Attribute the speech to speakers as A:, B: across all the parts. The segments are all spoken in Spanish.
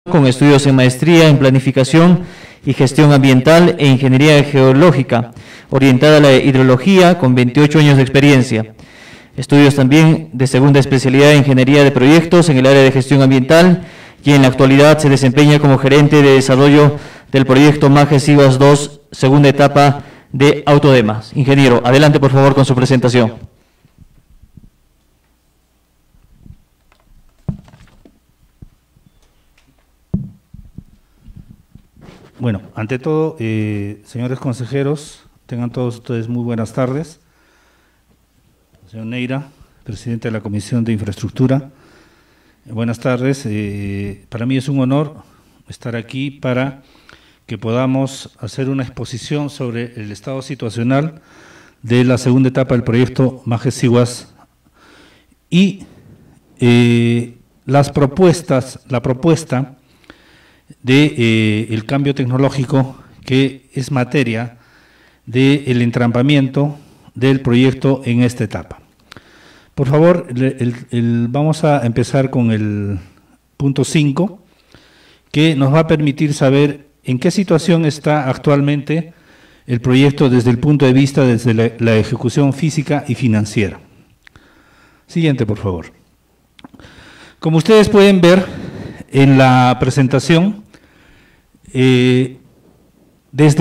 A: con estudios en maestría en planificación y gestión ambiental e ingeniería geológica, orientada a la hidrología con 28 años de experiencia. Estudios también de segunda especialidad en ingeniería de proyectos en el área de gestión ambiental y en la actualidad se desempeña como gerente de desarrollo del proyecto Majes Iguas 2, segunda etapa de Autodemas. Ingeniero, adelante por favor con su presentación.
B: Bueno, ante todo, señores consejeros, tengan todos ustedes muy buenas tardes. Señor Neira, presidente de la Comisión de Infraestructura, buenas tardes. Para mí es un honor estar aquí para que podamos hacer una exposición sobre el estado situacional de la segunda etapa del proyecto Majes Iguas y la propuesta del cambio tecnológico, que es materia del entrampamiento del proyecto en esta etapa. Por favor, vamos a empezar con el punto 5, que nos va a permitir saber en qué situación está actualmente el proyecto desde el punto de vista desde la ejecución física y financiera. Siguiente, por favor. Como ustedes pueden ver en la presentación, desde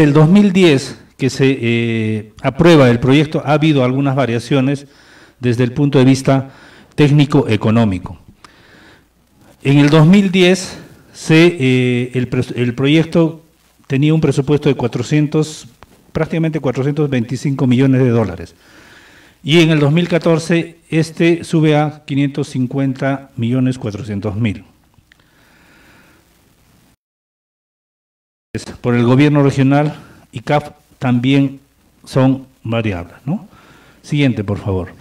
B: el 2010 que se aprueba el proyecto, ha habido algunas variaciones desde el punto de vista técnico-económico. En el 2010 el proyecto tenía un presupuesto de prácticamente 425 millones de dólares. Y en el 2014 este sube a 550.400.000. Por el gobierno regional y CAF también son variables, ¿no? Siguiente, por favor.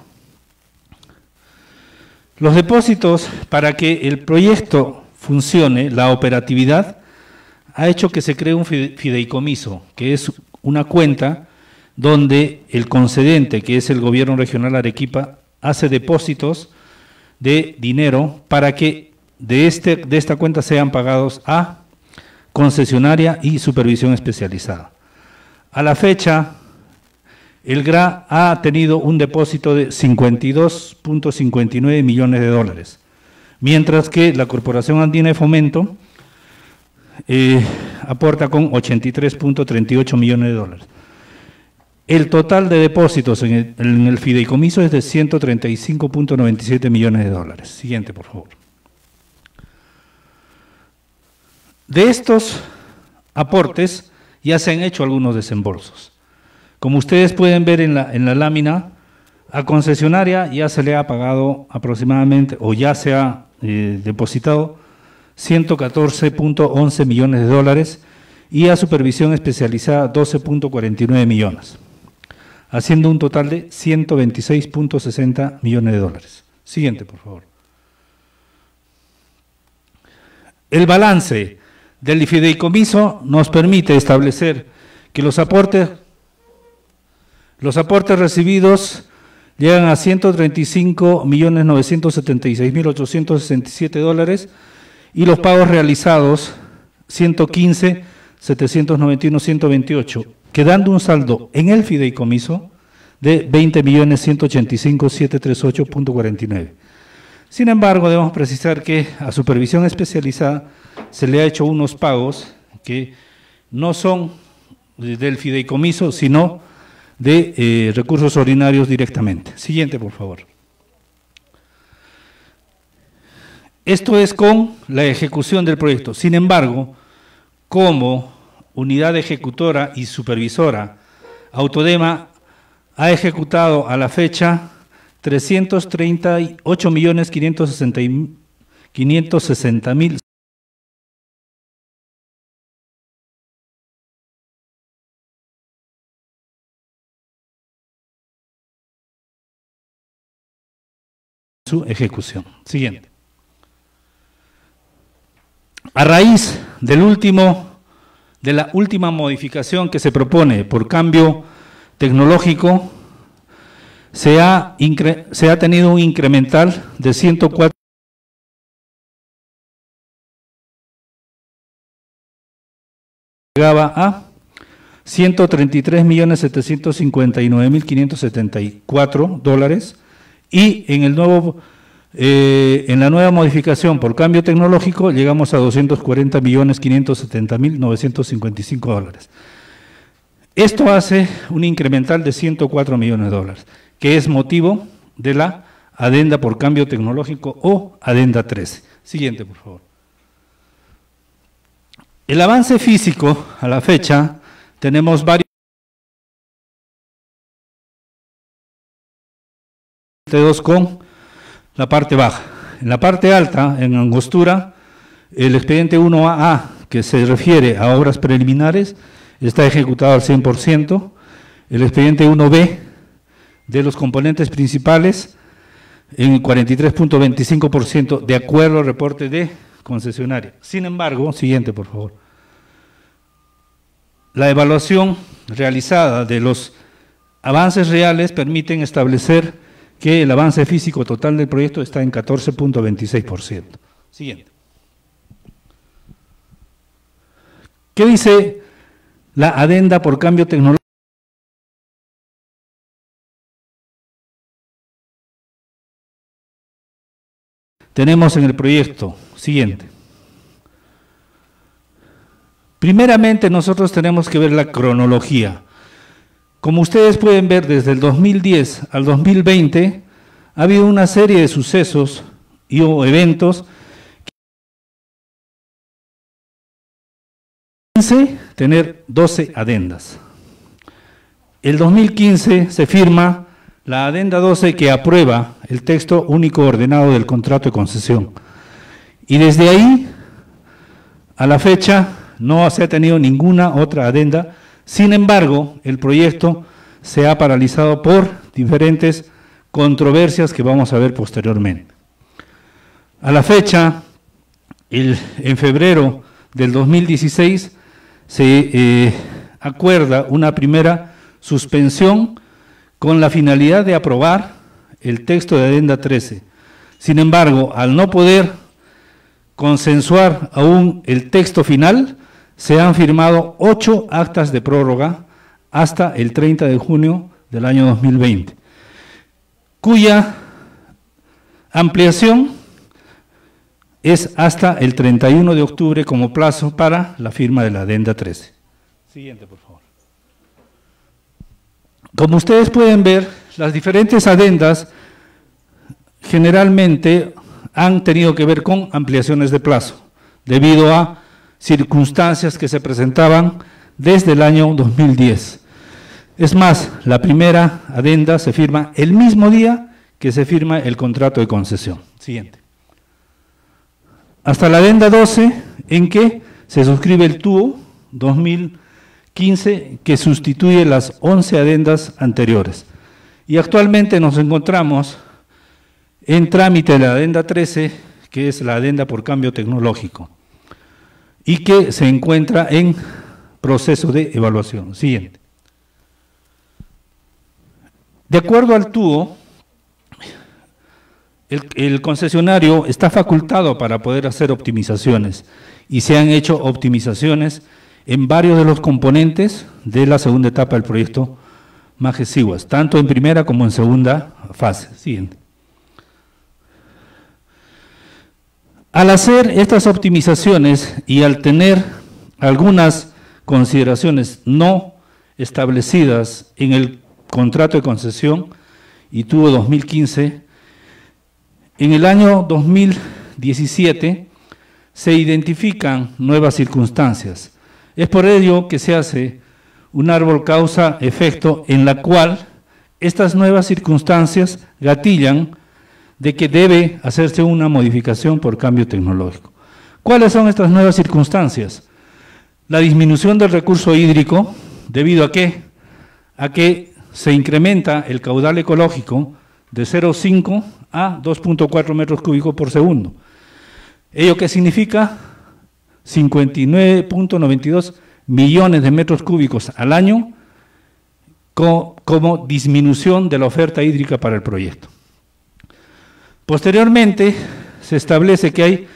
B: Los depósitos, para que el proyecto funcione, la operatividad, ha hecho que se cree un fideicomiso, que es una cuenta donde el concedente, que es el gobierno regional Arequipa, hace depósitos de dinero para que de esta cuenta sean pagados a concesionaria y supervisión especializada. A la fecha, el GRA ha tenido un depósito de 52.59 millones de dólares, mientras que la Corporación Andina de Fomento aporta con 83.38 millones de dólares. El total de depósitos en el fideicomiso es de 135.97 millones de dólares. Siguiente, por favor. De estos aportes ya se han hecho algunos desembolsos. Como ustedes pueden ver en la lámina, a concesionaria ya se le ha pagado aproximadamente, o ya se ha depositado 114.11 millones de dólares y a supervisión especializada 12.49 millones, haciendo un total de 126.60 millones de dólares. Siguiente, por favor. El balance del fideicomiso nos permite establecer que los aportes recibidos llegan a 135.976.867 dólares y los pagos realizados 115.791.128, quedando un saldo en el fideicomiso de 20.185.738.49. Sin embargo, debemos precisar que a supervisión especializada se le ha hecho unos pagos que no son del fideicomiso, sino de recursos ordinarios directamente. Siguiente, por favor. Esto es con la ejecución del proyecto. Sin embargo, como unidad ejecutora y supervisora, Autodema ha ejecutado a la fecha 338.560.000 su ejecución. Siguiente. A raíz de la última modificación que se propone por cambio tecnológico, se ha tenido un incremental de 104 llegaba a 133.759.574 dólares, y en el nuevo en la nueva modificación por cambio tecnológico llegamos a 240.570.955 dólares. Esto hace un incremental de 104 millones de dólares, que es motivo de la adenda por cambio tecnológico o adenda 13. Siguiente, por favor. El avance físico a la fecha, tenemos varios con la parte baja. En la parte alta, en angostura, el expediente 1AA, que se refiere a obras preliminares, está ejecutado al 100%. El expediente 1B de los componentes principales en 43.25%, de acuerdo al reporte de concesionaria. Sin embargo, siguiente, por favor. La evaluación realizada de los avances reales permiten establecer que el avance físico total del proyecto está en 14.26%. Siguiente. ¿Qué dice la adenda por cambio tecnológico? Tenemos en el proyecto siguiente. Primeramente, nosotros tenemos que ver la cronología. Como ustedes pueden ver, desde el 2010 al 2020 ha habido una serie de sucesos y eventos que tener 12 adendas. El 2015 se firma la adenda 12 que aprueba el texto único ordenado del contrato de concesión. Y desde ahí a la fecha no se ha tenido ninguna otra adenda. Sin embargo, el proyecto se ha paralizado por diferentes controversias que vamos a ver posteriormente. A la fecha, en febrero del 2016, se acuerda una primera suspensión con la finalidad de aprobar el texto de adenda 13. Sin embargo, al no poder consensuar aún el texto final, se han firmado 8 actas de prórroga hasta el 30 de junio del año 2020, cuya ampliación es hasta el 31 de octubre como plazo para la firma de la adenda 13. Siguiente, por favor. Como ustedes pueden ver, las diferentes adendas generalmente han tenido que ver con ampliaciones de plazo, debido a circunstancias que se presentaban desde el año 2010. Es más, la primera adenda se firma el mismo día que se firma el contrato de concesión. Siguiente. Hasta la adenda 12, en que se suscribe el TUO 2015, que sustituye las 11 adendas anteriores. Y actualmente nos encontramos en trámite de la adenda 13, que es la adenda por cambio tecnológico, y que se encuentra en proceso de evaluación. Siguiente. De acuerdo al TUO, el concesionario está facultado para poder hacer optimizaciones, y se han hecho optimizaciones en varios de los componentes de la segunda etapa del proyecto Majes-Siguas, tanto en primera como en segunda fase. Siguiente. Al hacer estas optimizaciones y al tener algunas consideraciones no establecidas en el contrato de concesión y TUO 2015, en el año 2017 se identifican nuevas circunstancias. Es por ello que se hace un árbol causa-efecto en la cual estas nuevas circunstancias gatillan de que debe hacerse una modificación por cambio tecnológico. ¿Cuáles son estas nuevas circunstancias? La disminución del recurso hídrico, ¿debido a qué? A que se incrementa el caudal ecológico de 0,5 a 2,4 metros cúbicos por segundo. ¿Ello qué significa? 59.92 millones de metros cúbicos al año como disminución de la oferta hídrica para el proyecto. Posteriormente, se establece que hay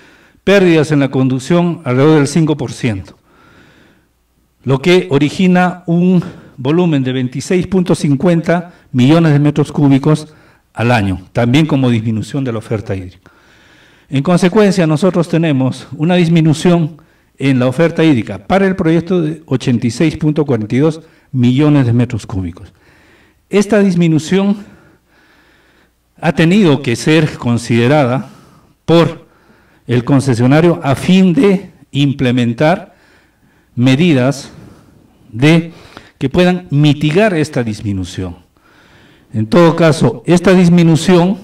B: pérdidas en la conducción alrededor del 5%. lo que origina un volumen de 26.50 millones de metros cúbicos al año, también como disminución de la oferta hídrica. En consecuencia, nosotros tenemos una disminución en la oferta hídrica para el proyecto de 86.42 millones de metros cúbicos. Esta disminución ha tenido que ser considerada por el concesionario a fin de implementar medidas que puedan mitigar esta disminución. En todo caso, esta disminución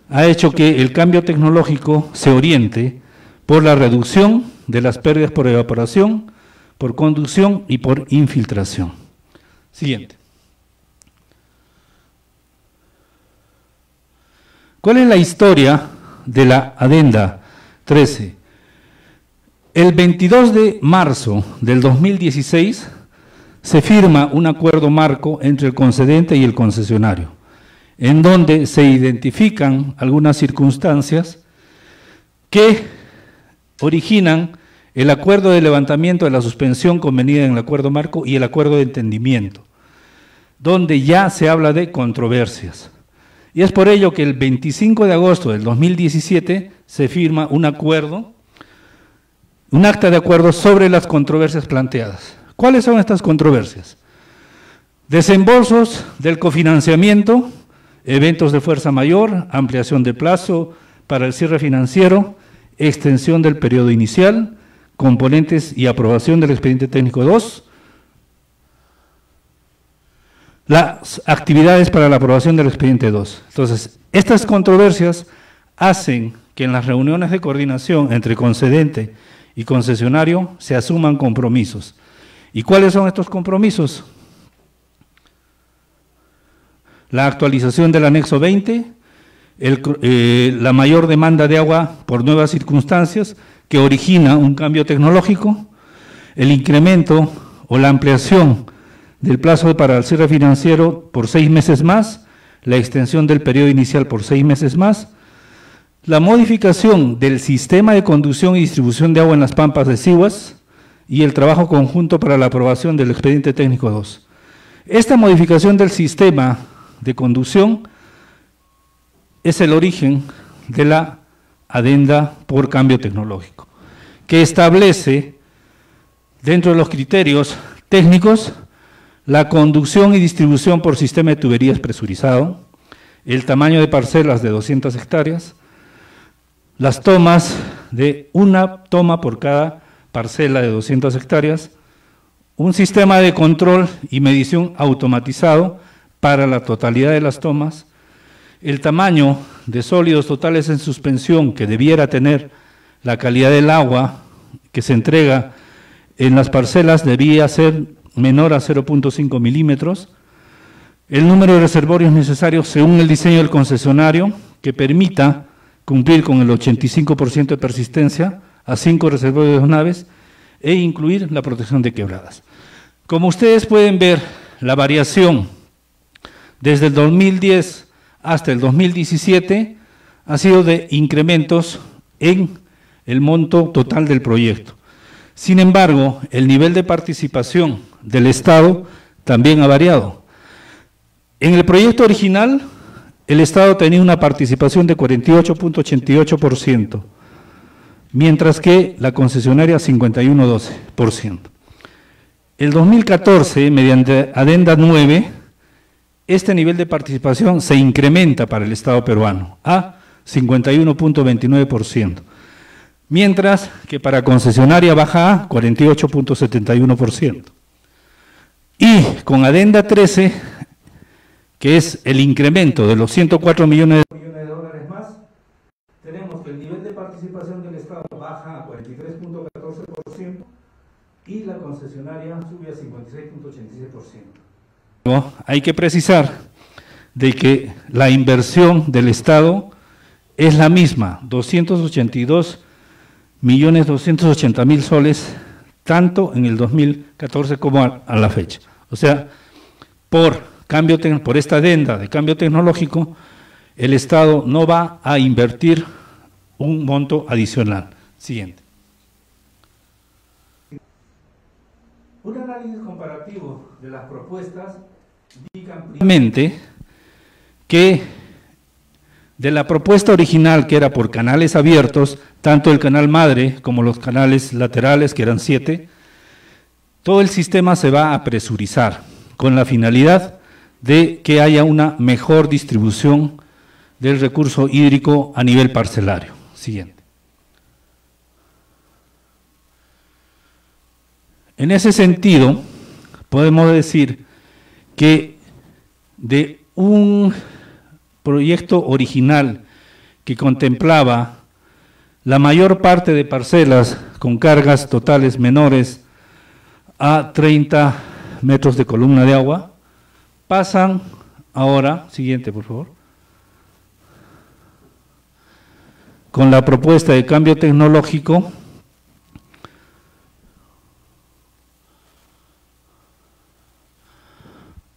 B: ha hecho que el cambio tecnológico se oriente por la reducción de las pérdidas por evaporación, por conducción y por infiltración. Siguiente. ¿Cuál es la historia de la Adenda 13? El 22 de marzo del 2016 se firma un acuerdo marco entre el concedente y el concesionario, en donde se identifican algunas circunstancias que originan el acuerdo de levantamiento de la suspensión convenida en el acuerdo marco y el acuerdo de entendimiento, donde ya se habla de controversias. Y es por ello que el 25 de agosto del 2017 se firma un acta de acuerdo sobre las controversias planteadas. ¿Cuáles son estas controversias? Desembolsos del cofinanciamiento, eventos de fuerza mayor, ampliación de plazo para el cierre financiero, extensión del periodo inicial, componentes y aprobación del expediente técnico 2, las actividades para la aprobación del expediente 2. Entonces, estas controversias hacen que en las reuniones de coordinación entre concedente y concesionario se asuman compromisos. ¿Y cuáles son estos compromisos? La actualización del anexo 20, la mayor demanda de agua por nuevas circunstancias que origina un cambio tecnológico, el incremento o la ampliación del plazo para el cierre financiero por 6 meses más, la extensión del periodo inicial por 6 meses más, la modificación del sistema de conducción y distribución de agua en las pampas de Sihuas y el trabajo conjunto para la aprobación del expediente técnico 2. Esta modificación del sistema de conducción es el origen de la adenda por cambio tecnológico, que establece dentro de los criterios técnicos la conducción y distribución por sistema de tuberías presurizado, el tamaño de parcelas de 200 hectáreas, las tomas de una toma por cada parcela de 200 hectáreas, un sistema de control y medición automatizado para la totalidad de las tomas, el tamaño de sólidos totales en suspensión que debiera tener la calidad del agua que se entrega en las parcelas debía ser menor a 0.5 milímetros, el número de reservorios necesarios según el diseño del concesionario que permita cumplir con el 85% de persistencia a 5 reservorios de 2 naves e incluir la protección de quebradas. Como ustedes pueden ver, la variación desde el 2010 hasta el 2017 ha sido de incrementos en el monto total del proyecto. Sin embargo, el nivel de participación del Estado también ha variado. En el proyecto original, el Estado tenía una participación de 48.88%, mientras que la concesionaria 51.12%. El 2014, mediante Adenda 9, este nivel de participación se incrementa para el Estado peruano a 51.29%. Mientras que para concesionaria baja a 48.71%. Y con Adenda 13, que es el incremento de los 104 millones de dólares más, tenemos que el nivel de participación del Estado baja a 43.14% y la concesionaria sube a 56.86%. Hay que precisar de que la inversión del Estado es la misma, 282.280.000 soles, tanto en el 2014 como a la fecha. O sea, por esta adenda de cambio tecnológico, el Estado no va a invertir un monto adicional. Siguiente. análisis comparativo de las propuestas indica ampliamente que de la propuesta original, que era por canales abiertos, tanto el canal madre como los canales laterales, que eran 7, todo el sistema se va a presurizar con la finalidad de que haya una mejor distribución del recurso hídrico a nivel parcelario. Siguiente. En ese sentido, podemos decir que de un proyecto original que contemplaba la mayor parte de parcelas con cargas totales menores a 30 metros de columna de agua, pasan ahora, siguiente por favor, con la propuesta de cambio tecnológico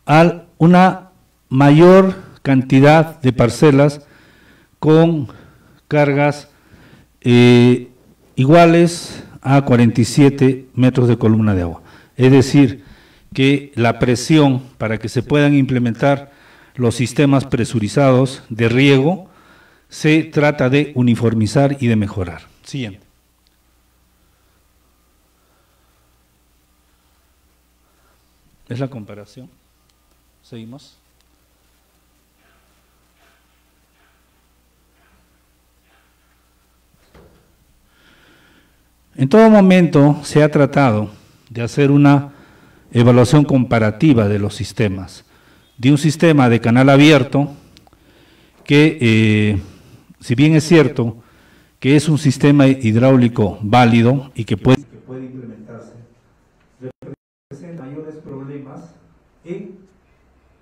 B: a una mayor cantidad de parcelas con cargas iguales a 47 metros de columna de agua. Es decir, que la presión para que se puedan implementar los sistemas presurizados de riego se trata de uniformizar y de mejorar. Siguiente. ¿Es la comparación? Seguimos. En todo momento se ha tratado de hacer una evaluación comparativa de los sistemas, de un sistema de canal abierto que, si bien es cierto que es un sistema hidráulico válido y que puede implementarse, presenta mayores problemas en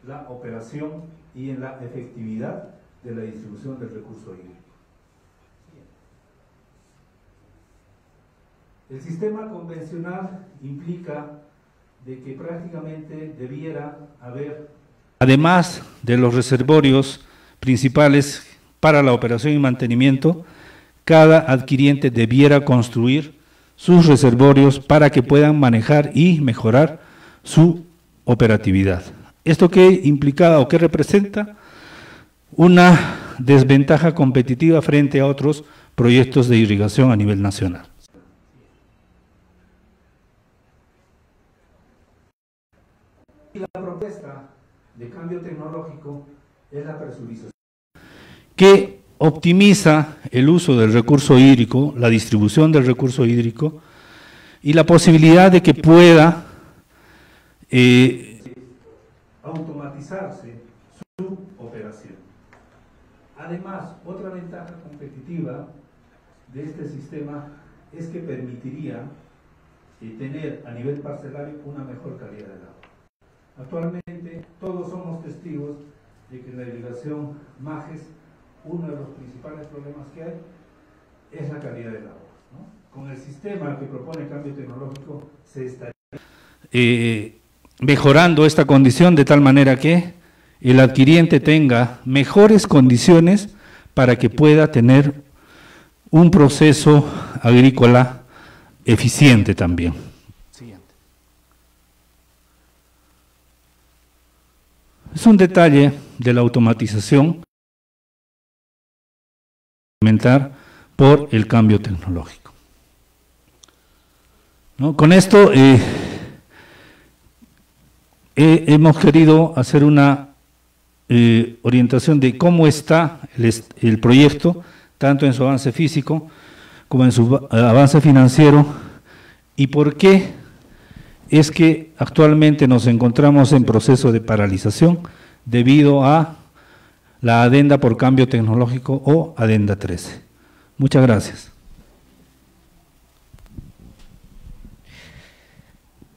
B: la operación y en la efectividad de la distribución del recurso hídrico. El sistema convencional implica de que prácticamente debiera haber, además de los reservorios principales para la operación y mantenimiento, cada adquiriente debiera construir sus reservorios para que puedan manejar y mejorar su operatividad. ¿Esto qué implica o qué representa? Una desventaja competitiva frente a otros proyectos de irrigación a nivel nacional. Y la propuesta de cambio tecnológico es la presurización, que optimiza el uso del recurso hídrico, la distribución del recurso hídrico y la posibilidad de que pueda automatizarse su operación. Además, otra ventaja competitiva de este sistema es que permitiría tener a nivel parcelario una mejor calidad del agua. Actualmente todos somos testigos de que en la irrigación Majes uno de los principales problemas que hay es la calidad del agua, ¿no? Con el sistema que propone el cambio tecnológico se estaría mejorando esta condición de tal manera que el adquiriente tenga mejores condiciones para que pueda tener un proceso agrícola eficiente también. Es un detalle de la automatización implementar por el cambio tecnológico, ¿no? Con esto hemos querido hacer una orientación de cómo está el proyecto, tanto en su avance físico como en su avance financiero, y por qué es que actualmente nos encontramos en proceso de paralización debido a la adenda por cambio tecnológico o adenda 13. Muchas gracias.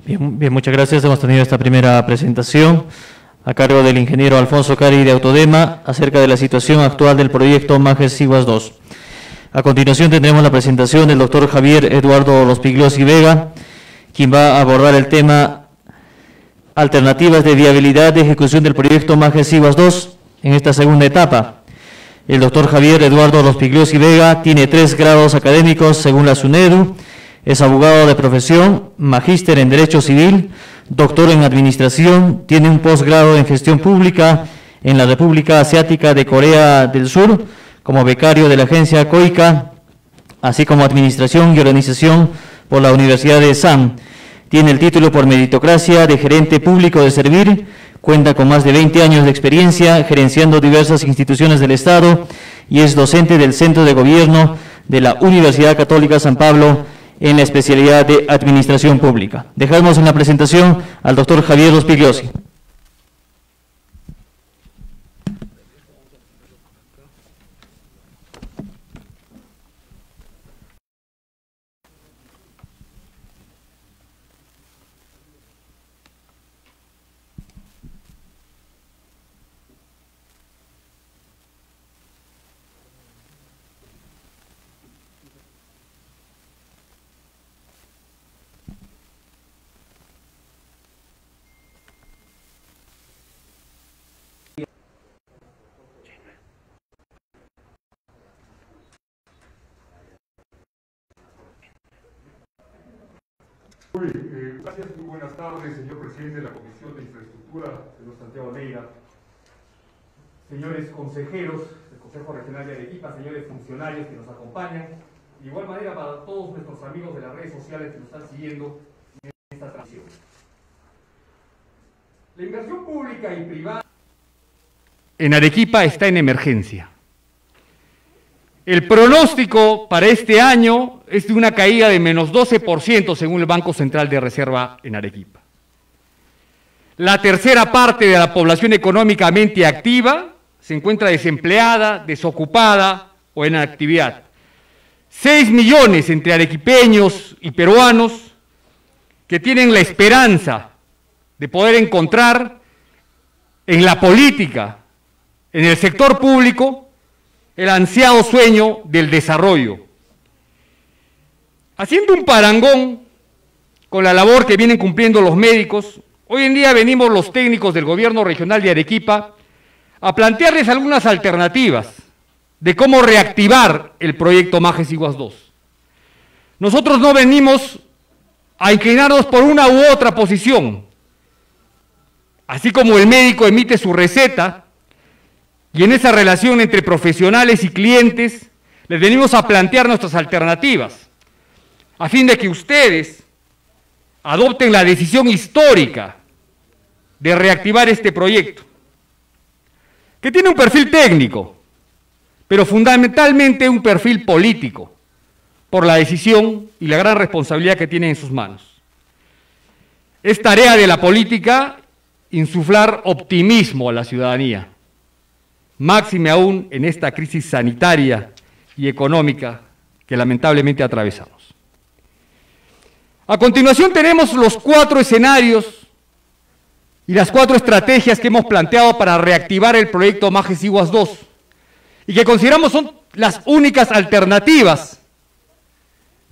A: Bien, muchas gracias. Hemos tenido esta primera presentación a cargo del ingeniero Alfonso Cari de Autodema acerca de la situación actual del proyecto Majes Siguas 2. A continuación tendremos la presentación del doctor Javier Eduardo Lospigliosi Vega, quien va a abordar el tema alternativas de viabilidad de ejecución del proyecto Majes Siguas 2 en esta segunda etapa. El doctor Javier Eduardo Lospigliosi Vega tiene 3 grados académicos según la SUNEDU Es abogado de profesión, magíster en Derecho Civil, doctor en Administración, tiene un posgrado en Gestión Pública en la República Asiática de Corea del Sur, como becario de la agencia COICA, así como Administración y Organización por la Universidad de Sam. Tiene el título por meritocracia de Gerente Público de Servir, cuenta con más de 20 años de experiencia gerenciando diversas instituciones del Estado y es docente del Centro de Gobierno de la Universidad Católica San Pablo en la especialidad de Administración Pública. Dejamos en la presentación al doctor Javier Rospigliosi.
C: Gracias, muy buenas tardes, señor presidente de la Comisión de Infraestructura, señor Santiago Neira, señores consejeros del Consejo Regional de Arequipa, señores funcionarios que nos acompañan, de igual manera para todos nuestros amigos de las redes sociales que nos están siguiendo en esta transmisión. La inversión pública y privada en Arequipa está en emergencia. El pronóstico para este año es de una caída de menos 12% según el Banco Central de Reserva en Arequipa. La tercera parte de la población económicamente activa se encuentra desempleada, desocupada o en actividad. 6 millones entre arequipeños y peruanos que tienen la esperanza de poder encontrar en la política, en el sector público, el ansiado sueño del desarrollo. Haciendo un parangón con la labor que vienen cumpliendo los médicos, hoy en día venimos los técnicos del Gobierno Regional de Arequipa a plantearles algunas alternativas de cómo reactivar el proyecto Majes Iguas 2. Nosotros no venimos a inclinarnos por una u otra posición. Así como el médico emite su receta, y en esa relación entre profesionales y clientes, les venimos a plantear nuestras alternativas, a fin de que ustedes adopten la decisión histórica de reactivar este proyecto, que tiene un perfil técnico, pero fundamentalmente un perfil político, por la decisión y la gran responsabilidad que tienen en sus manos. Es tarea de la política insuflar optimismo a la ciudadanía, máxime aún en esta crisis sanitaria y económica que lamentablemente atravesamos. A continuación tenemos los 4 escenarios y las 4 estrategias que hemos planteado para reactivar el proyecto Majes Iguas 2 y que consideramos son las únicas alternativas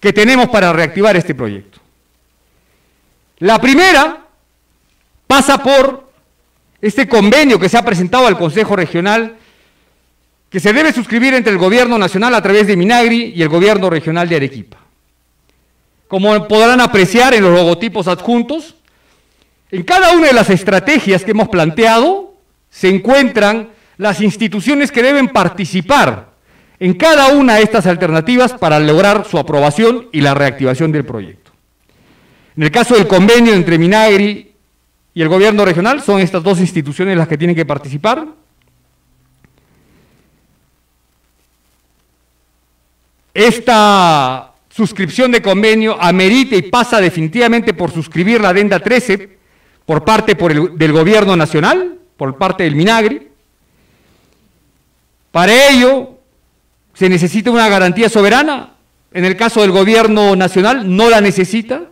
C: que tenemos para reactivar este proyecto. La primera pasa por este convenio que se ha presentado al Consejo Regional, que se debe suscribir entre el Gobierno Nacional a través de Minagri y el Gobierno Regional de Arequipa. Como podrán apreciar en los logotipos adjuntos, en cada una de las estrategias que hemos planteado se encuentran las instituciones que deben participar en cada una de estas alternativas para lograr su aprobación y la reactivación del proyecto. En el caso del convenio entre Minagri y el Gobierno Regional, son estas 2 instituciones las que tienen que participar. Esta suscripción de convenio amerita y pasa definitivamente por suscribir la adenda 13 por parte del Gobierno Nacional, por parte del Minagri. Para ello se necesita una garantía soberana. En el caso del Gobierno Nacional no la necesita,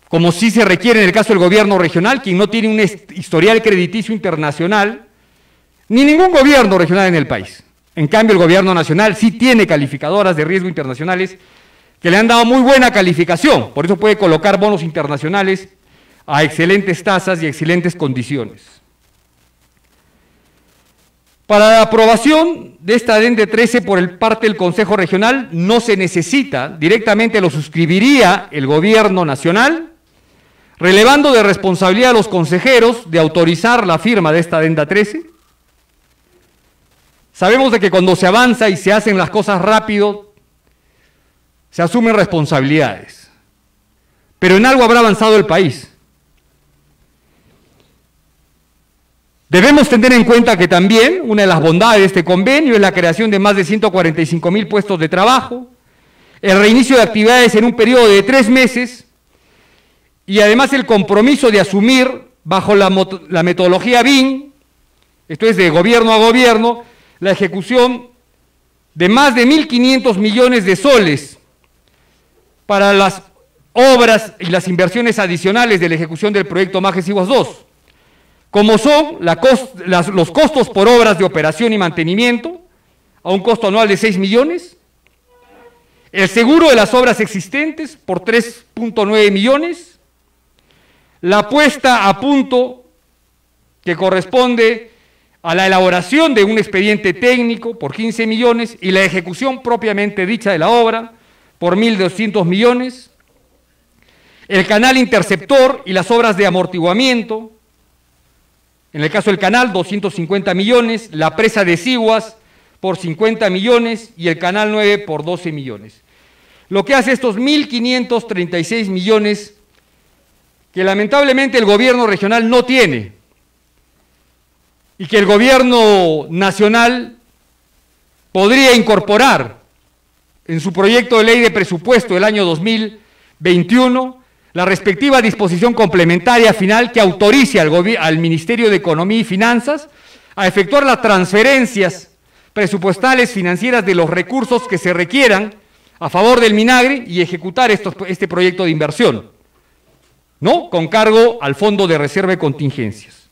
C: como sí se requiere en el caso del Gobierno Regional, quien no tiene un historial crediticio internacional, ni ningún gobierno regional en el país. En cambio, el Gobierno Nacional sí tiene calificadoras de riesgo internacionales que le han dado muy buena calificación, por eso puede colocar bonos internacionales a excelentes tasas y excelentes condiciones. Para la aprobación de esta adenda 13 por parte del Consejo Regional no se necesita, directamente lo suscribiría el Gobierno Nacional, relevando de responsabilidad a los consejeros de autorizar la firma de esta adenda 13. Sabemos de que cuando se avanza y se hacen las cosas rápido, se asumen responsabilidades, pero en algo habrá avanzado el país. Debemos tener en cuenta que también una de las bondades de este convenio es la creación de más de 145.000 puestos de trabajo, el reinicio de actividades en un periodo de 3 meses y además el compromiso de asumir bajo la metodología BIM, esto es de gobierno a gobierno, la ejecución de más de 1.500 millones de soles para las obras y las inversiones adicionales de la ejecución del proyecto Majes Iguas 2. Como son los costos por obras de operación y mantenimiento, a un costo anual de 6 millones, el seguro de las obras existentes por 3.9 millones, la puesta a punto que corresponde a la elaboración de un expediente técnico por 15 millones y la ejecución propiamente dicha de la obra por 1.200 millones, el canal interceptor y las obras de amortiguamiento, en el caso del canal, 250 millones, la presa de Siguas por 50 millones y el canal 9 por 12 millones. Lo que hace estos 1.536 millones que lamentablemente el gobierno regional no tiene y que el gobierno nacional podría incorporar en su proyecto de ley de presupuesto del año 2021 la respectiva disposición complementaria final que autorice al Ministerio de Economía y Finanzas a efectuar las transferencias presupuestales financieras de los recursos que se requieran a favor del Minagri y ejecutar este proyecto de inversión, ¿no? Con cargo al Fondo de Reserva de Contingencias.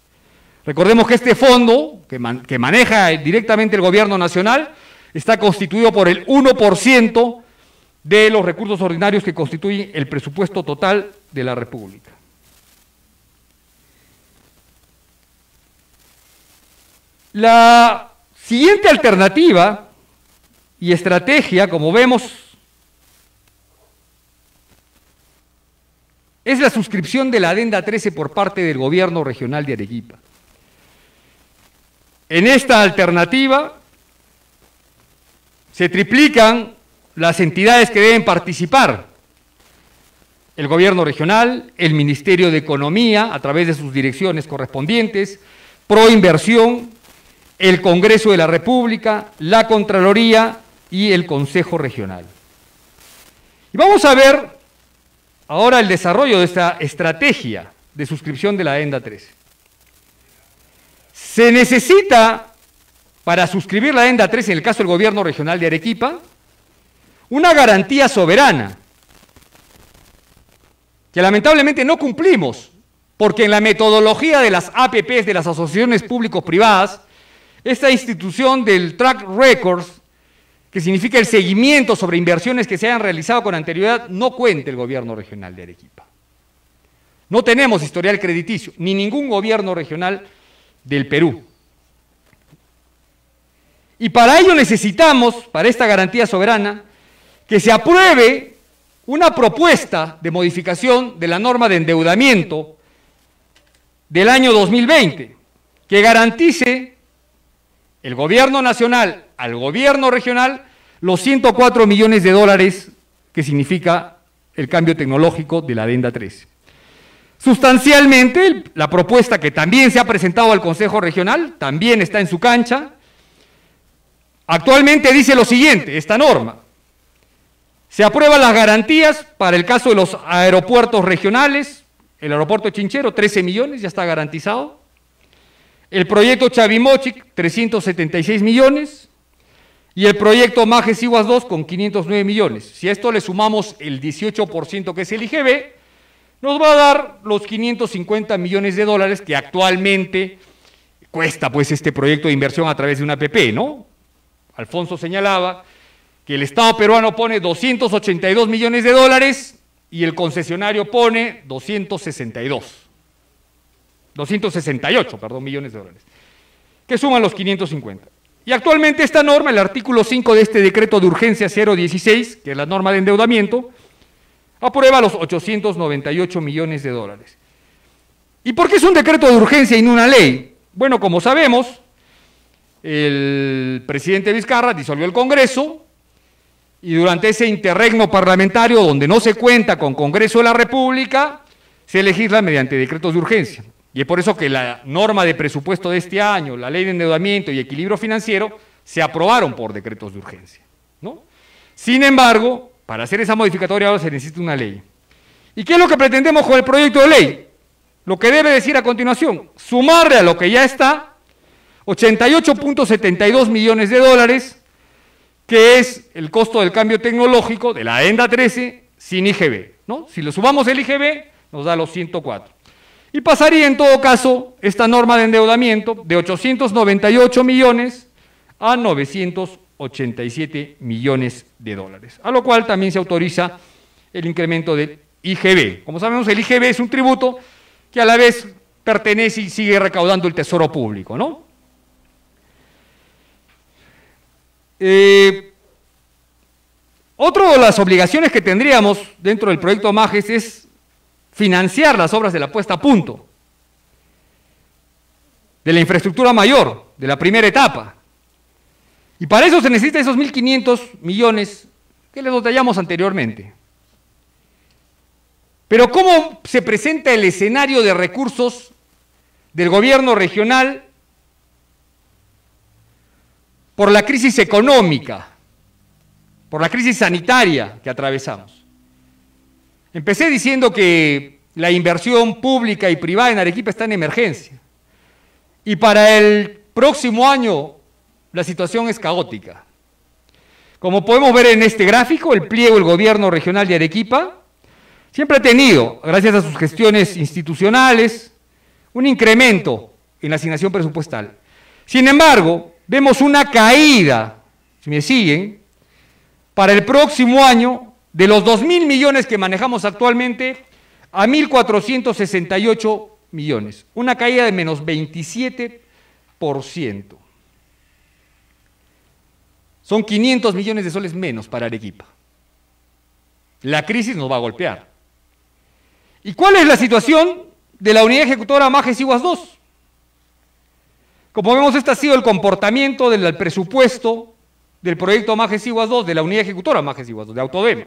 C: Recordemos que este fondo, que maneja directamente el Gobierno Nacional, está constituido por el 1% de los recursos ordinarios que constituyen el presupuesto total de la República. La siguiente alternativa y estrategia, como vemos, es la suscripción de la adenda 13 por parte del Gobierno Regional de Arequipa. En esta alternativa se triplican las entidades que deben participar: el Gobierno Regional, el Ministerio de Economía, a través de sus direcciones correspondientes, Proinversión, el Congreso de la República, la Contraloría y el Consejo Regional. Y vamos a ver ahora el desarrollo de esta estrategia de suscripción de la adenda 13. Se necesita, para suscribir la adenda 13, en el caso del Gobierno Regional de Arequipa, una garantía soberana, que lamentablemente no cumplimos, porque en la metodología de las APPs, de las asociaciones público-privadas, esta institución del track records, que significa el seguimiento sobre inversiones que se hayan realizado con anterioridad, no cuenta el Gobierno Regional de Arequipa. No tenemos historial crediticio, ni ningún gobierno regional del Perú. Y para ello necesitamos, para esta garantía soberana, que se apruebe una propuesta de modificación de la norma de endeudamiento del año 2020, que garantice el Gobierno Nacional al Gobierno Regional los 104 millones de dólares que significa el cambio tecnológico de la adenda 13. Sustancialmente, la propuesta que también se ha presentado al Consejo Regional, también está en su cancha. Actualmente dice lo siguiente, esta norma: se aprueban las garantías para el caso de los aeropuertos regionales, el aeropuerto de Chinchero, 13 millones, ya está garantizado. El proyecto Chavimochic, 376 millones. Y el proyecto Majes Iguas 2 con 509 millones. Si a esto le sumamos el 18% que es el IGB, nos va a dar los 550 millones de dólares que actualmente cuesta pues este proyecto de inversión a través de una APP, ¿no? Alfonso señalaba que el Estado peruano pone 282 millones de dólares y el concesionario pone 268 millones de dólares. que suman los 550. Y actualmente esta norma, el artículo 5 de este decreto de urgencia 016, que es la norma de endeudamiento, aprueba los 898 millones de dólares. ¿Y por qué es un decreto de urgencia y no una ley? Bueno, como sabemos, el presidente Vizcarra disolvió el Congreso y durante ese interregno parlamentario, donde no se cuenta con Congreso de la República, se legisla mediante decretos de urgencia. Y es por eso que la norma de presupuesto de este año, la ley de endeudamiento y equilibrio financiero, se aprobaron por decretos de urgencia, ¿no? Sin embargo, para hacer esa modificatoria ahora se necesita una ley. ¿Y qué es lo que pretendemos con el proyecto de ley? Lo que debe decir a continuación, sumarle a lo que ya está 88.72 millones de dólares, que es el costo del cambio tecnológico de la adenda 13 sin IGB, ¿no? Si le sumamos el IGB, nos da los 104. Y pasaría en todo caso esta norma de endeudamiento de 898 millones a 987 millones de dólares, a lo cual también se autoriza el incremento del IGB. Como sabemos, el IGB es un tributo que a la vez pertenece y sigue recaudando el Tesoro Público, ¿no? Otra de las obligaciones que tendríamos dentro del proyecto MAGES es financiar las obras de la puesta a punto, de la infraestructura mayor, de la primera etapa. Y para eso se necesita esos 1.500 millones que les detallamos anteriormente. Pero ¿cómo se presenta el escenario de recursos del gobierno regional por la crisis económica, por la crisis sanitaria que atravesamos? Empecé diciendo que la inversión pública y privada en Arequipa está en emergencia. Y para el próximo año la situación es caótica. Como podemos ver en este gráfico, el pliego del gobierno regional de Arequipa siempre ha tenido, gracias a sus gestiones institucionales, un incremento en la asignación presupuestal. Sin embargo, vemos una caída, si me siguen, para el próximo año de los 2.000 millones que manejamos actualmente a 1.468 millones, una caída de menos 27%. Son 500 millones de soles menos para Arequipa. La crisis nos va a golpear. ¿Y cuál es la situación de la unidad ejecutora MAGES Iguas 2? Como vemos, este ha sido el comportamiento del presupuesto del proyecto MAGES Iguas 2, de la unidad ejecutora MAGES Iguas 2, de Autodema.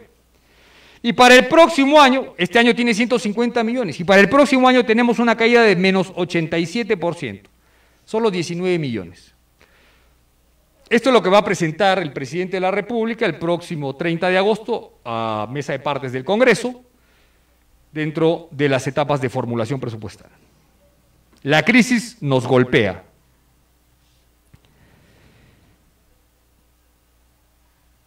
C: Y para el próximo año, este año tiene 150 millones, y para el próximo año tenemos una caída de menos 87%, solo 19 millones. Esto es lo que va a presentar el presidente de la República el próximo 30 de agosto a mesa de partes del Congreso, dentro de las etapas de formulación presupuestal. La crisis nos golpea.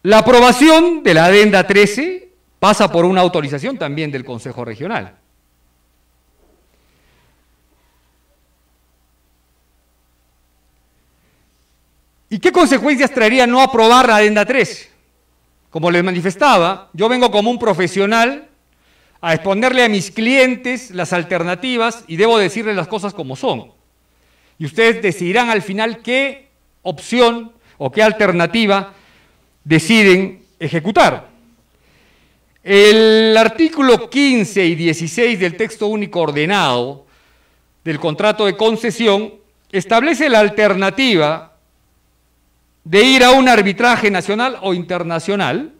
C: La aprobación de la adenda 13 pasa por una autorización también del Consejo Regional. ¿Y qué consecuencias traería no aprobar la adenda 13? Como les manifestaba, yo vengo como un profesional a exponerle a mis clientes las alternativas y debo decirles las cosas como son. Y ustedes decidirán al final qué opción o qué alternativa deciden ejecutar. El artículo 15 y 16 del texto único ordenado del contrato de concesión establece la alternativa de ir a un arbitraje nacional o internacional,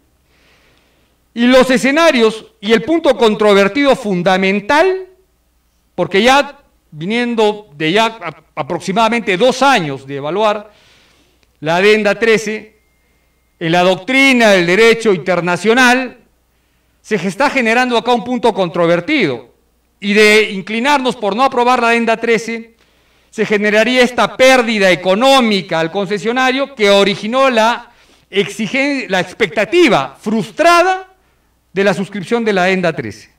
C: y los escenarios y el punto controvertido fundamental, porque ya viniendo de ya aproximadamente 2 años de evaluar la adenda 13, en la doctrina del derecho internacional se está generando acá un punto controvertido, y de inclinarnos por no aprobar la adenda 13, se generaría esta pérdida económica al concesionario que originó la expectativa frustrada de la suscripción de la adenda 13.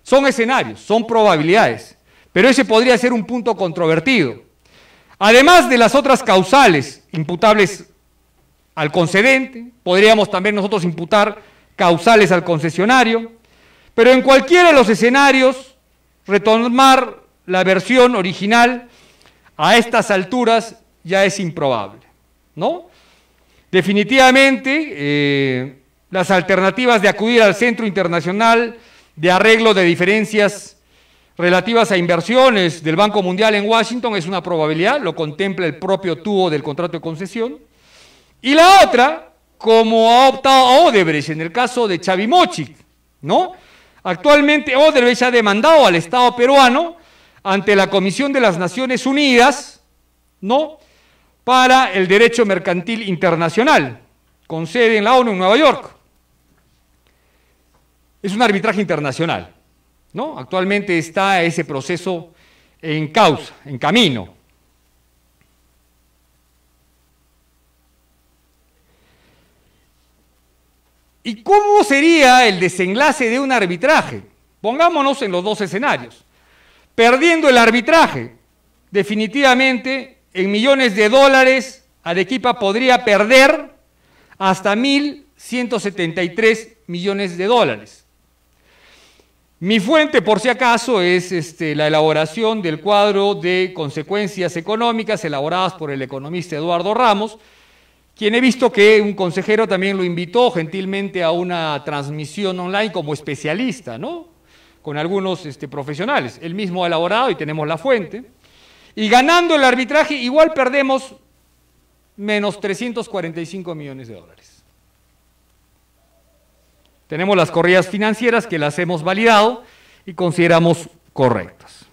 C: Son escenarios, son probabilidades, pero ese podría ser un punto controvertido. Además de las otras causales imputables al concedente, podríamos también nosotros imputar causales al concesionario, pero en cualquiera de los escenarios, retomar la versión original, a estas alturas ya es improbable, ¿no? Definitivamente, las alternativas de acudir al Centro Internacional de Arreglo de Diferencias relativas a inversiones del Banco Mundial en Washington es una probabilidad, lo contempla el propio tubo del contrato de concesión. Y la otra, como ha optado Odebrecht en el caso de Chavimochic, ¿no? Actualmente Odebrecht ha demandado al Estado peruano ante la Comisión de las Naciones Unidas, ¿no?, para el derecho mercantil internacional, con sede en la ONU en Nueva York. Es un arbitraje internacional, ¿no? Actualmente está ese proceso en causa, en camino. ¿Y cómo sería el desenlace de un arbitraje? Pongámonos en los dos escenarios. Perdiendo el arbitraje, definitivamente, en millones de dólares, Arequipa podría perder hasta 1.173 millones de dólares. Mi fuente, por si acaso, es la elaboración del cuadro de consecuencias económicas elaboradas por el economista Eduardo Ramos, quien he visto que un consejero también lo invitó gentilmente a una transmisión online como especialista, ¿no?, con algunos profesionales. Él mismo ha elaborado y tenemos la fuente. Y ganando el arbitraje, igual perdemos menos 345 millones de dólares. Tenemos las corridas financieras que las hemos validado y consideramos correctas.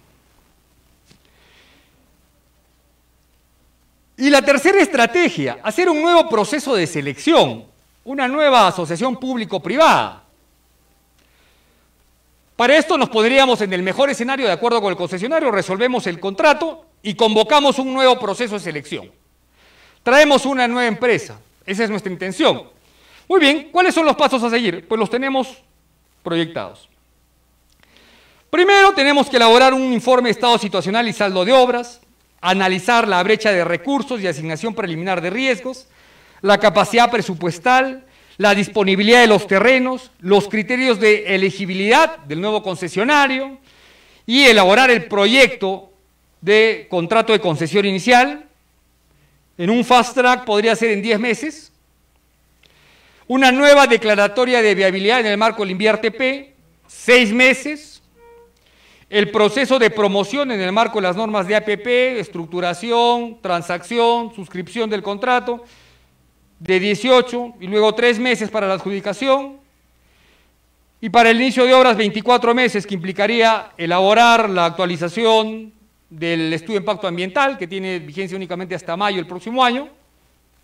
C: Y la tercera estrategia, hacer un nuevo proceso de selección, una nueva asociación público-privada. Para esto nos pondríamos en el mejor escenario, de acuerdo con el concesionario, resolvemos el contrato y convocamos un nuevo proceso de selección. Traemos una nueva empresa, esa es nuestra intención. Muy bien, ¿cuáles son los pasos a seguir? Pues los tenemos proyectados. Primero tenemos que elaborar un informe de estado situacional y saldo de obras, analizar la brecha de recursos y asignación preliminar de riesgos, la capacidad presupuestal, la disponibilidad de los terrenos, los criterios de elegibilidad del nuevo concesionario y elaborar el proyecto de contrato de concesión inicial. En un fast track podría ser en 10 meses. Una nueva declaratoria de viabilidad en el marco del INVIARTP, 6 meses. El proceso de promoción en el marco de las normas de APP, estructuración, transacción, suscripción del contrato, de 18 y luego 3 meses para la adjudicación. Y para el inicio de obras 24 meses, que implicaría elaborar la actualización del estudio de impacto ambiental, que tiene vigencia únicamente hasta mayo del próximo año,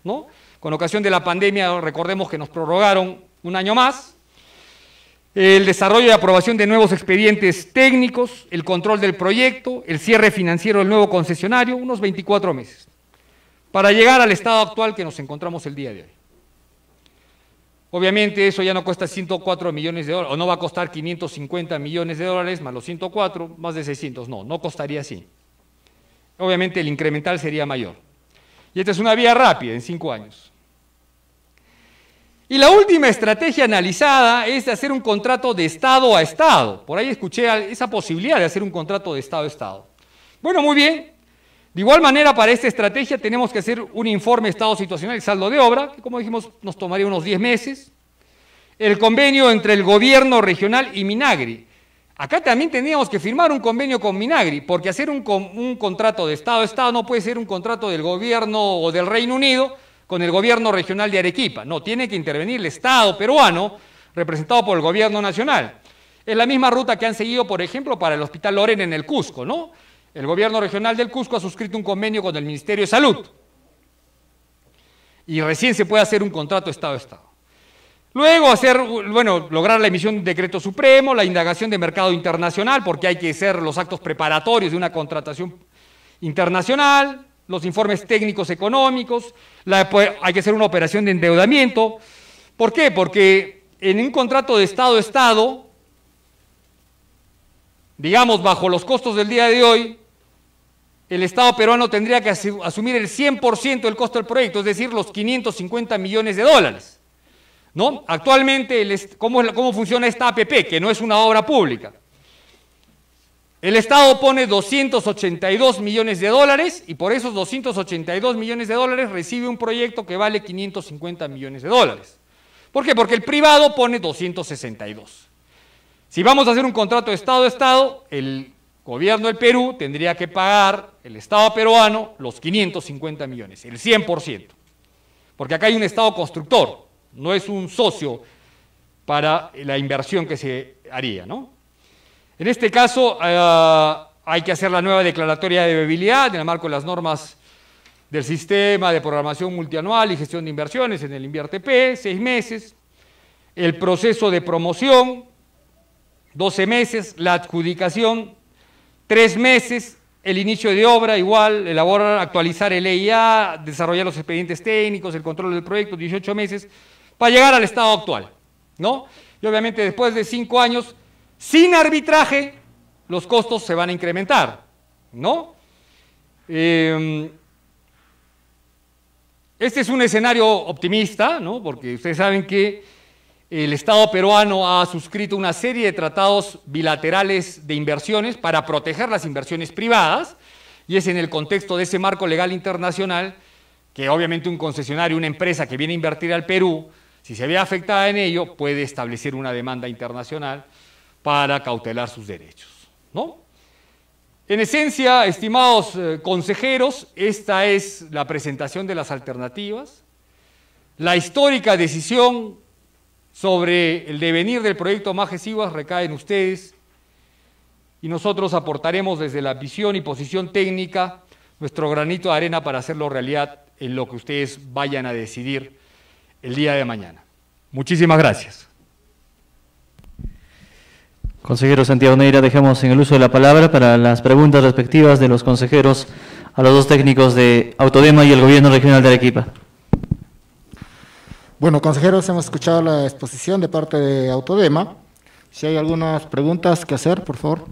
C: ¿no? Con ocasión de la pandemia, recordemos que nos prorrogaron un año más. El desarrollo y aprobación de nuevos expedientes técnicos, el control del proyecto, el cierre financiero del nuevo concesionario, unos 24 meses, para llegar al estado actual que nos encontramos el día de hoy. Obviamente eso ya no cuesta 104 millones de dólares, o no va a costar 550 millones de dólares, más los 104, más de 600, no costaría así. Obviamente el incremental sería mayor. Y esta es una vía rápida, en 5 años. Y la última estrategia analizada es de hacer un contrato de Estado a Estado. Por ahí escuché esa posibilidad de hacer un contrato de Estado a Estado. Bueno, muy bien. De igual manera, para esta estrategia tenemos que hacer un informe de estado situacional y saldo de obra, que como dijimos nos tomaría unos 10 meses. El convenio entre el gobierno regional y Minagri. Acá también teníamos que firmar un convenio con Minagri, porque hacer un contrato de Estado a Estado no puede ser un contrato del gobierno o del Reino Unido con el gobierno regional de Arequipa. No, tiene que intervenir el Estado peruano, representado por el gobierno nacional. Es la misma ruta que han seguido, por ejemplo, para el Hospital Lorena en el Cusco, ¿no? El gobierno regional del Cusco ha suscrito un convenio con el Ministerio de Salud. Y recién se puede hacer un contrato Estado a Estado. Luego lograr la emisión de un decreto supremo, la indagación de mercado internacional, porque hay que hacer los actos preparatorios de una contratación internacional, los informes técnicos económicos, hay que hacer una operación de endeudamiento. ¿Por qué? Porque en un contrato de Estado a Estado, digamos, bajo los costos del día de hoy, el Estado peruano tendría que asumir el 100% del costo del proyecto, es decir, los 550 millones de dólares. ¿No? Actualmente, ¿cómo funciona esta APP? Que no es una obra pública. El Estado pone 282 millones de dólares y por esos 282 millones de dólares recibe un proyecto que vale 550 millones de dólares. ¿Por qué? Porque el privado pone 262. Si vamos a hacer un contrato de Estado a Estado, el gobierno del Perú tendría que pagar, el Estado peruano, los 550 millones, el 100%. Porque acá hay un Estado constructor, no es un socio para la inversión que se haría, ¿no? En este caso, hay que hacer la nueva declaratoria de viabilidad en el marco de las normas del sistema de programación multianual y gestión de inversiones en el InvierTP, 6 meses. El proceso de promoción, 12 meses. La adjudicación, 3 meses. El inicio de obra, igual, elaborar, actualizar el EIA, desarrollar los expedientes técnicos, el control del proyecto, 18 meses, para llegar al estado actual, ¿no? Y obviamente después de 5 años, sin arbitraje, los costos se van a incrementar, ¿no? Este es un escenario optimista, ¿no? Porque ustedes saben que el Estado peruano ha suscrito una serie de tratados bilaterales de inversiones para proteger las inversiones privadas, y es en el contexto de ese marco legal internacional que obviamente un concesionario, una empresa que viene a invertir al Perú, si se ve afectada en ello, puede establecer una demanda internacional para cautelar sus derechos, ¿no? En esencia, estimados consejeros, esta es la presentación de las alternativas. La histórica decisión sobre el devenir del proyecto Majes Iguas recae en ustedes y nosotros aportaremos desde la visión y posición técnica nuestro granito de arena para hacerlo realidad en lo que ustedes vayan a decidir el día de mañana. Muchísimas gracias.
A: Consejero Santiago Neira, dejamos en el uso de la palabra para las preguntas respectivas de los consejeros a los dos técnicos de Autodema y el Gobierno Regional de Arequipa.
D: Bueno, consejeros, hemos escuchado la exposición de parte de Autodema. Si hay algunas preguntas que hacer, por favor.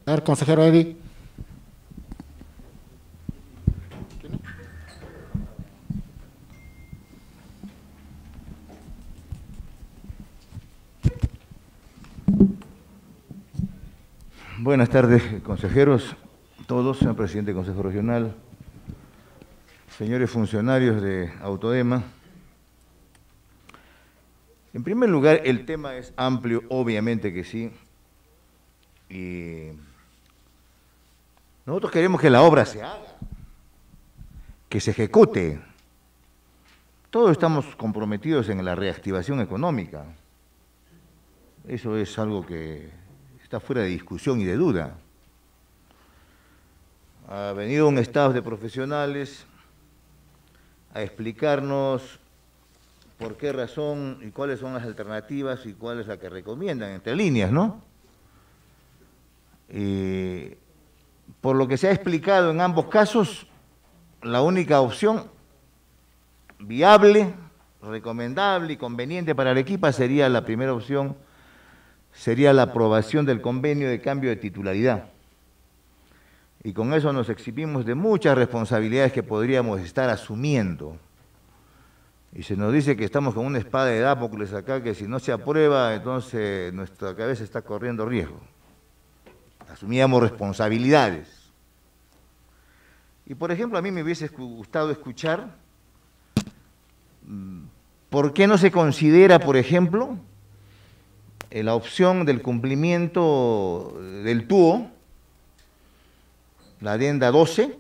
D: A ver, consejero Eddy.
E: Buenas tardes, consejeros, todos, señor presidente del Consejo Regional, señores funcionarios de Autodema. En primer lugar, el tema es amplio, obviamente que sí, y nosotros queremos que la obra se haga, que se ejecute. Todos estamos comprometidos en la reactivación económica. Eso es algo que está fuera de discusión y de duda. Ha venido un staff de profesionales a explicarnos por qué razón y cuáles son las alternativas y cuál es la que recomiendan, entre líneas, ¿no? Y por lo que se ha explicado en ambos casos, la única opción viable, recomendable y conveniente para Arequipa sería la primera opción, sería la aprobación del convenio de cambio de titularidad. Y con eso nos eximimos de muchas responsabilidades que podríamos estar asumiendo. Y se nos dice que estamos con una espada de Damocles acá, que si no se aprueba, entonces nuestra cabeza está corriendo riesgo. Asumíamos responsabilidades. Y por ejemplo, a mí me hubiese gustado escuchar por qué no se considera, por ejemplo, la opción del cumplimiento del TUO, la adenda 12,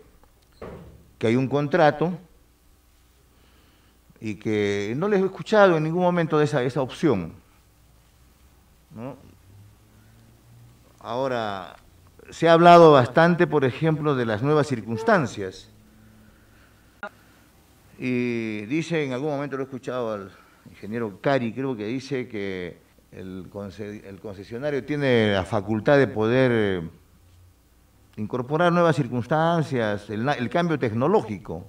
E: que hay un contrato y que no les he escuchado en ningún momento de esa opción, ¿no? Ahora, se ha hablado bastante, por ejemplo, de las nuevas circunstancias. Y dice, en algún momento lo he escuchado al ingeniero Cari, creo que dice que el concesionario tiene la facultad de poder incorporar nuevas circunstancias, el cambio tecnológico.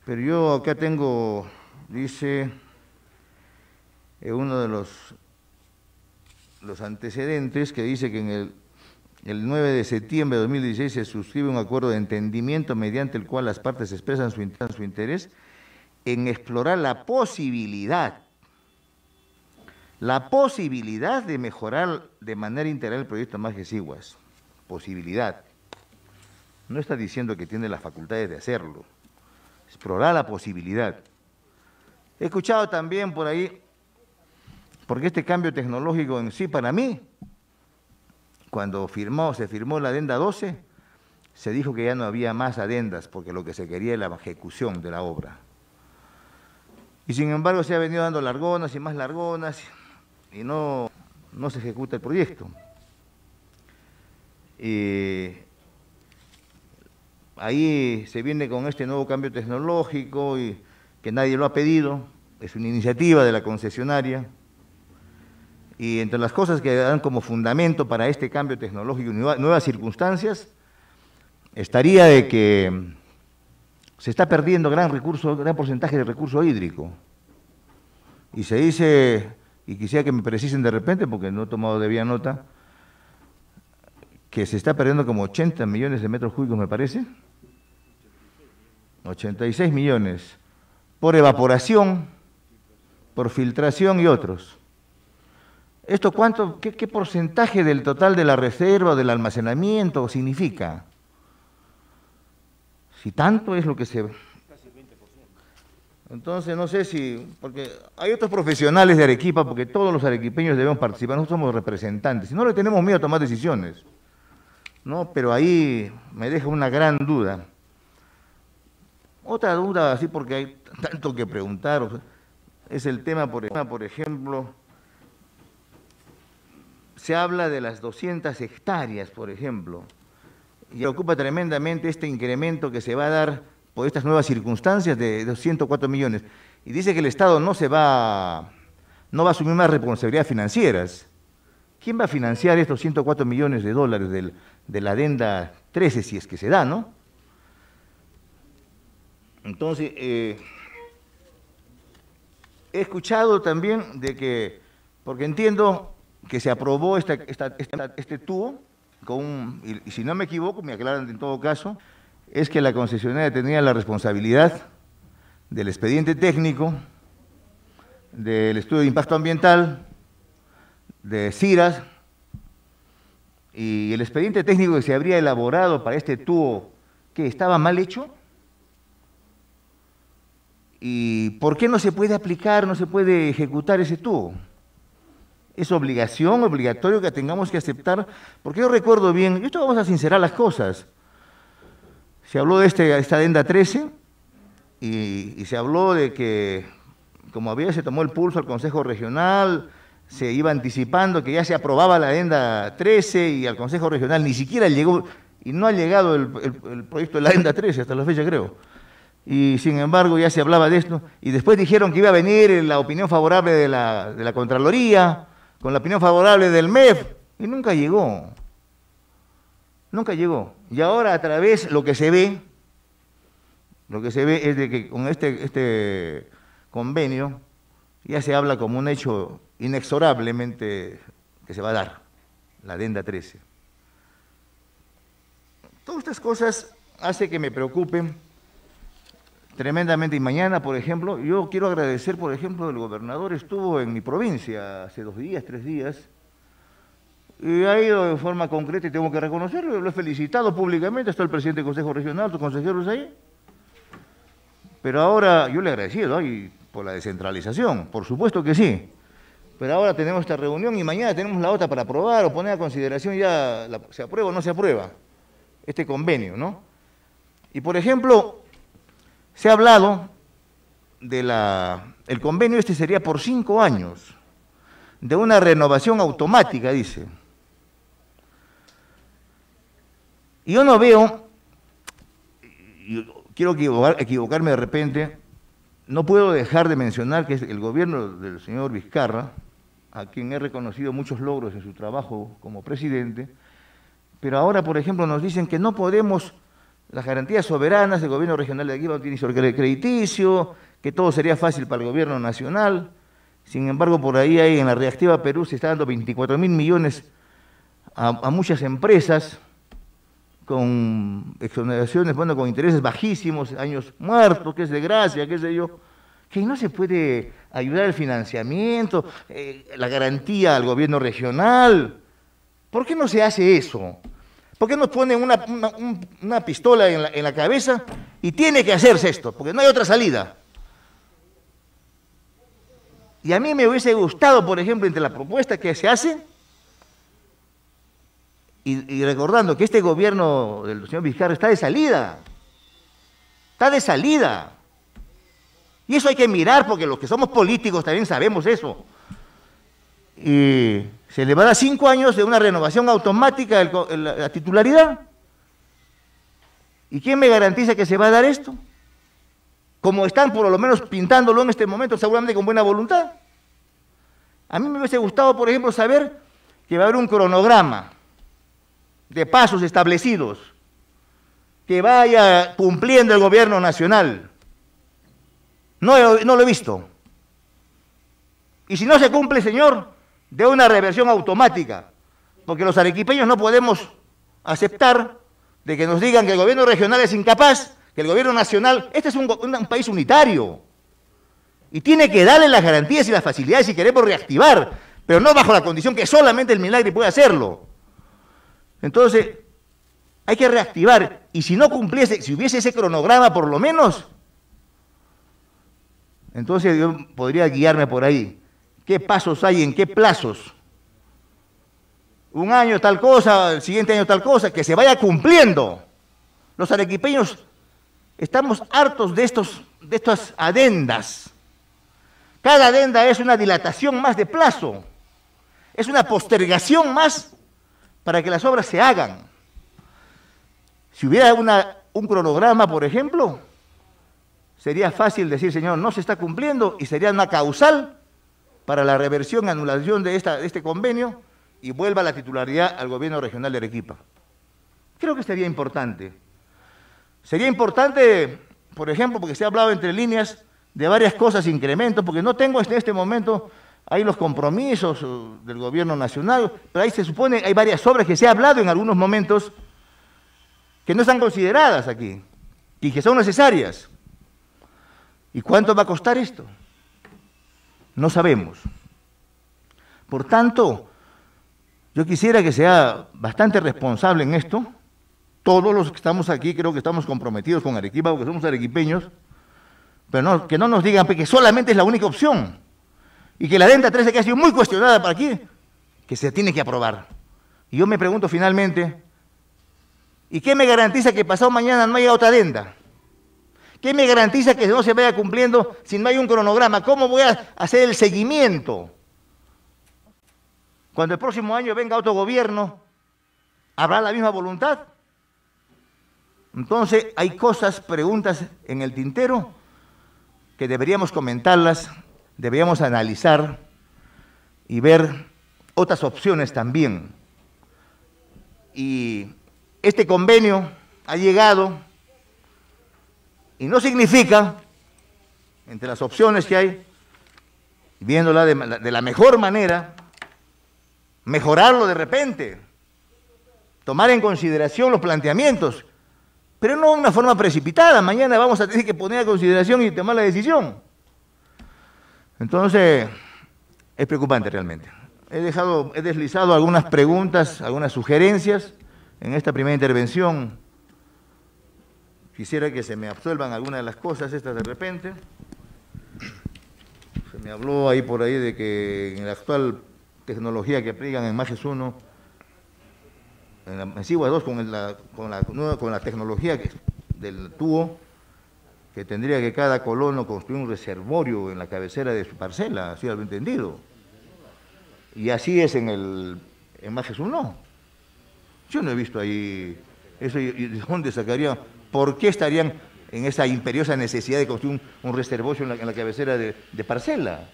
E: Pero yo acá tengo, dice, uno de los antecedentes que dice que en el 9 de septiembre de 2016 se suscribe un acuerdo de entendimiento mediante el cual las partes expresan su interés en explorar la posibilidad de mejorar de manera integral el proyecto Majes-Iguas. Posibilidad. No está diciendo que tiene las facultades de hacerlo. Explorar la posibilidad. He escuchado también por ahí, porque este cambio tecnológico en sí, para mí, cuando se firmó la adenda 12, se dijo que ya no había más adendas, porque lo que se quería es la ejecución de la obra. Y sin embargo se ha venido dando largonas y más largonas, y no se ejecuta el proyecto. Ahí se viene con este nuevo cambio tecnológico y que nadie lo ha pedido, es una iniciativa de la concesionaria, y entre las cosas que dan como fundamento para este cambio tecnológico y nuevas circunstancias, estaría de que se está perdiendo gran porcentaje de recurso hídrico. Y se dice, y quisiera que me precisen de repente, porque no he tomado debida nota, que se está perdiendo como 80 millones de metros cúbicos, me parece. 86 millones, por evaporación, por filtración y otros. ¿Esto cuánto, qué porcentaje del total de la reserva o del almacenamiento significa? Si tanto es lo que se... Entonces, no sé si... Porque hay otros profesionales de Arequipa, porque todos los arequipeños debemos participar, nosotros somos representantes, y no le tenemos miedo a tomar decisiones, ¿no? Pero ahí me deja una gran duda. Otra duda, así porque hay tanto que preguntar, es el tema, por ejemplo, se habla de las 200 hectáreas, por ejemplo, y preocupa tremendamente este incremento que se va a dar por estas nuevas circunstancias de 104 millones. Y dice que el Estado no va a asumir más responsabilidades financieras. ¿Quién va a financiar estos 104 millones de dólares de la adenda 13, si es que se da, no? Entonces, he escuchado también de que, porque entiendo que se aprobó este tubo, y si no me equivoco, me aclaran en todo caso, es que la concesionaria tenía la responsabilidad del expediente técnico, del estudio de impacto ambiental, de CIRAS, y el expediente técnico que se habría elaborado para este tubo, ¿qué, estaba mal hecho? ¿Y por qué no se puede aplicar, no se puede ejecutar ese tubo? Es obligatorio que tengamos que aceptar, porque yo recuerdo bien, esto vamos a sincerar las cosas, se habló de esta adenda 13 y se habló de que, como se tomó el pulso al Consejo Regional, se iba anticipando que ya se aprobaba la adenda 13 y al Consejo Regional ni siquiera llegó, y no ha llegado el proyecto de la adenda 13 hasta la fecha, creo. Y sin embargo ya se hablaba de esto, y después dijeron que iba a venir la opinión favorable de la Contraloría, con la opinión favorable del MEF, y nunca llegó. Nunca llegó. Y ahora a través lo que se ve es de que con este convenio ya se habla como un hecho inexorablemente que se va a dar, la adenda 13. Todas estas cosas hacen que me preocupen tremendamente. Y mañana, por ejemplo, yo quiero agradecer, por ejemplo, el gobernador estuvo en mi provincia hace 2 días, 3 días, y ha ido de forma concreta y tengo que reconocerlo, lo he felicitado públicamente, está el presidente del Consejo Regional, sus consejeros ahí, pero ahora yo le he agradecido por la descentralización, por supuesto que sí, pero ahora tenemos esta reunión y mañana tenemos la otra para aprobar o poner a consideración ya, se aprueba o no se aprueba este convenio, ¿no? Y por ejemplo, se ha hablado el convenio sería por 5 años, de una renovación automática, dice. Y yo no veo, quiero equivocarme de repente, no puedo dejar de mencionar que es el gobierno del señor Vizcarra, a quien he reconocido muchos logros en su trabajo como presidente, pero ahora, por ejemplo, nos dicen que no podemos, las garantías soberanas del gobierno regional de aquí no tiene sobre crediticio, que todo sería fácil para el gobierno nacional. Sin embargo, por ahí en la Reactiva Perú se está dando 24.000 millones a muchas empresas, con exoneraciones, con intereses bajísimos, años muertos, qué desgracia, qué sé yo. que no se puede ayudar el financiamiento, la garantía al gobierno regional. ¿Por qué no se hace eso? ¿Por qué nos ponen una pistola en la cabeza y tiene que hacerse esto? Porque no hay otra salida. Y a mí me hubiese gustado, por ejemplo, entre la propuesta que se hace, y recordando que este gobierno del señor Vizcarra está de salida. Está de salida. Y eso hay que mirar, porque los que somos políticos también sabemos eso. Y se le va a dar 5 años de una renovación automática de la titularidad. ¿Y quién me garantiza que se va a dar esto? Como están por lo menos pintándolo en este momento, seguramente con buena voluntad. A mí me hubiese gustado, por ejemplo, saber que va a haber un cronograma de pasos establecidos que vaya cumpliendo el gobierno nacional. No lo he visto. Y si no se cumple, señor, de una reversión automática, porque los arequipeños no podemos aceptar de que nos digan que el gobierno regional es incapaz, que el gobierno nacional, este es un país unitario, y tiene que darle las garantías y las facilidades si queremos reactivar, pero no bajo la condición que solamente el Milagro puede hacerlo. Entonces, hay que reactivar, y si no cumpliese, si hubiese ese cronograma por lo menos, entonces yo podría guiarme por ahí. ¿Qué pasos hay, en qué plazos? Un año tal cosa, el siguiente año tal cosa, que se vaya cumpliendo. Los arequipeños estamos hartos de estas adendas. Cada adenda es una dilatación más de plazo, es una postergación más para que las obras se hagan. Si hubiera un cronograma, por ejemplo, sería fácil decir, señor, no se está cumpliendo, y sería una causal para la reversión, anulación de este convenio, y vuelva la titularidad al gobierno regional de Arequipa. Creo que sería importante. Sería importante, por ejemplo, porque se ha hablado entre líneas de varias cosas, incrementos, porque no tengo en este momento ahí los compromisos del gobierno nacional, pero ahí se supone, hay varias obras que se ha hablado en algunos momentos que no están consideradas aquí y que son necesarias. ¿Y cuánto va a costar esto? No sabemos. Por tanto, yo quisiera que sea bastante responsable en esto. Todos los que estamos aquí creo que estamos comprometidos con Arequipa, porque somos arequipeños, pero no, que no nos digan que solamente es la única opción y que la adenda 13, que ha sido muy cuestionada para aquí, que se tiene que aprobar. Y yo me pregunto finalmente, ¿y qué me garantiza que pasado mañana no haya otra adenda? ¿Qué me garantiza que no se vaya cumpliendo si no hay un cronograma? ¿Cómo voy a hacer el seguimiento? Cuando el próximo año venga otro gobierno, ¿habrá la misma voluntad? Entonces, hay cosas, preguntas en el tintero que deberíamos comentarlas, deberíamos analizar y ver otras opciones también. Y este convenio ha llegado y no significa, entre las opciones que hay, viéndola de la mejor manera, mejorarlo de repente, tomar en consideración los planteamientos, pero no de una forma precipitada. Mañana vamos a tener que poner a consideración y tomar la decisión. Entonces, es preocupante realmente. He deslizado algunas preguntas, algunas sugerencias en esta primera intervención. Quisiera que se me absuelvan algunas de las cosas estas de repente. Se me habló ahí por ahí de que en la actual tecnología que aplican en MAGES 1, en SIGUA 2, con la tecnología del tubo, que tendría que cada colono construir un reservorio en la cabecera de su parcela, así lo he entendido. Y así es en MAGES 1. Yo no he visto ahí eso. ¿Y de dónde sacarían? ¿Por qué estarían en esa imperiosa necesidad de construir un reservorio en la cabecera de parcela?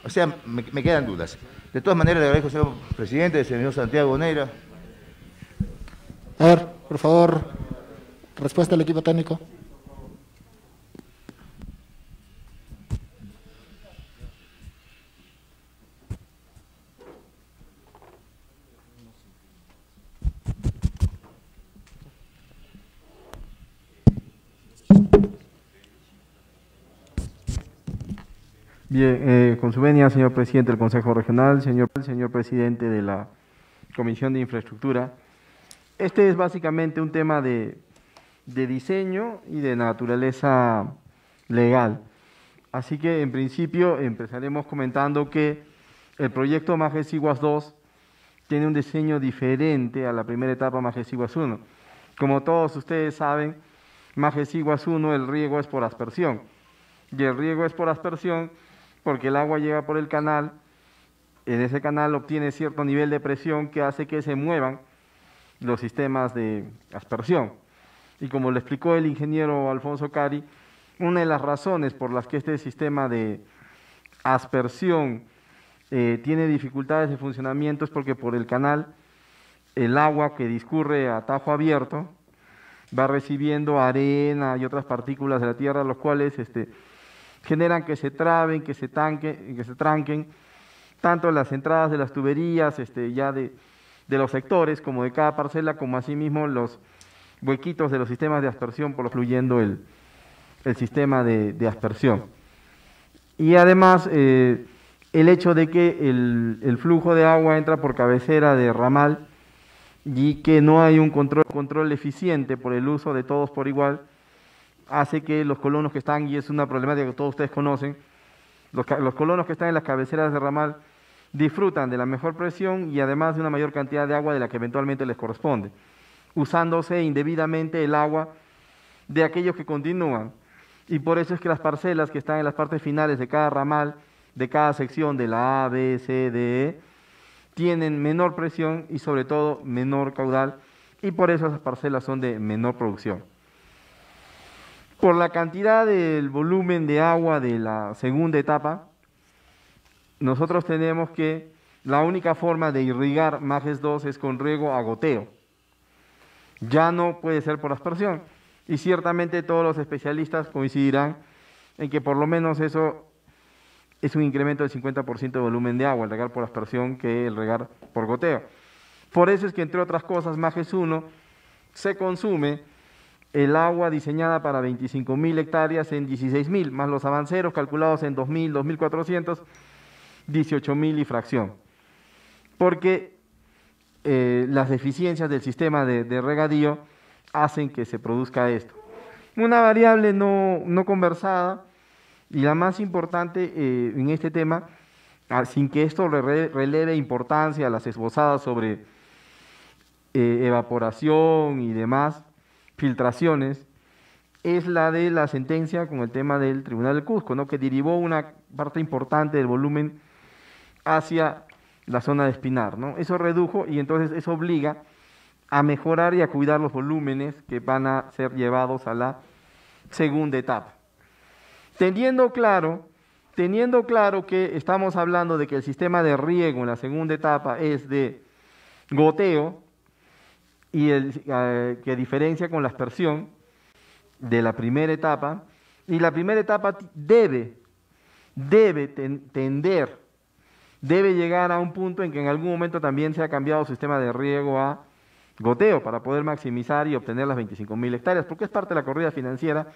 E: O sea, me quedan dudas. De todas maneras, le agradezco, señor presidente, señor Santiago Neira.
D: A ver, por favor, respuesta del equipo técnico.
F: Bien, con su venia, señor presidente del Consejo Regional, señor presidente de la Comisión de Infraestructura, este es básicamente un tema de diseño y de naturaleza legal. Así que, en principio, empezaremos comentando que el proyecto Majes-Iguas 2 tiene un diseño diferente a la primera etapa Majes-Iguas 1. Como todos ustedes saben, Majes-Iguas 1 el riego es por aspersión. Y el riego es por aspersión porque el agua llega por el canal, en ese canal obtiene cierto nivel de presión que hace que se muevan los sistemas de aspersión. Y como le explicó el ingeniero Alfonso Cari, una de las razones por las que este sistema de aspersión tiene dificultades de funcionamiento es porque por el canal el agua que discurre a tajo abierto va recibiendo arena y otras partículas de la tierra, los cuales generan que se traben, que se tranquen, tanto las entradas de las tuberías ya de los sectores como de cada parcela, como asimismo los huequitos de los sistemas de aspersión, por lo fluyendo el sistema de aspersión. Y además, el hecho de que el flujo de agua entra por cabecera de ramal y que no hay un control eficiente por el uso de todos por igual, hace que los colonos que están, y es una problemática que todos ustedes conocen, los colonos que están en las cabeceras de ramal disfrutan de la mejor presión y además de una mayor cantidad de agua de la que eventualmente les corresponde, usándose indebidamente el agua de aquellos que continúan. Y por eso es que las parcelas que están en las partes finales de cada ramal, de cada sección de la A, B, C, D, E, tienen menor presión y sobre todo menor caudal, y por eso esas parcelas son de menor producción. Por la cantidad del volumen de agua de la segunda etapa, nosotros tenemos que la única forma de irrigar Majes 2 es con riego a goteo. Ya no puede ser por aspersión. Y ciertamente todos los especialistas coincidirán en que por lo menos eso es un incremento del 50% de volumen de agua, el regar por aspersión, que el regar por goteo. Por eso es que, entre otras cosas, Majes 1 se consume el agua diseñada para 25.000 hectáreas en 16.000, más los avanceros calculados en 2.000, 2.400, 18.000 y fracción. Porque las deficiencias del sistema de regadío hacen que se produzca esto. Una variable no conversada y la más importante en este tema, sin que esto releve importancia a las esbozadas sobre evaporación y demás filtraciones, es la de la sentencia con el tema del Tribunal del Cusco, ¿no?, que derivó una parte importante del volumen hacia la zona de Espinar, ¿no? Eso redujo y entonces eso obliga a mejorar y a cuidar los volúmenes que van a ser llevados a la segunda etapa. Teniendo claro que estamos hablando de que el sistema de riego en la segunda etapa es de goteo y que diferencia con la aspersión de la primera etapa, y la primera etapa debe llegar a un punto en que en algún momento también se ha cambiado su sistema de riego a goteo para poder maximizar y obtener las 25.000 hectáreas, porque es parte de la corrida financiera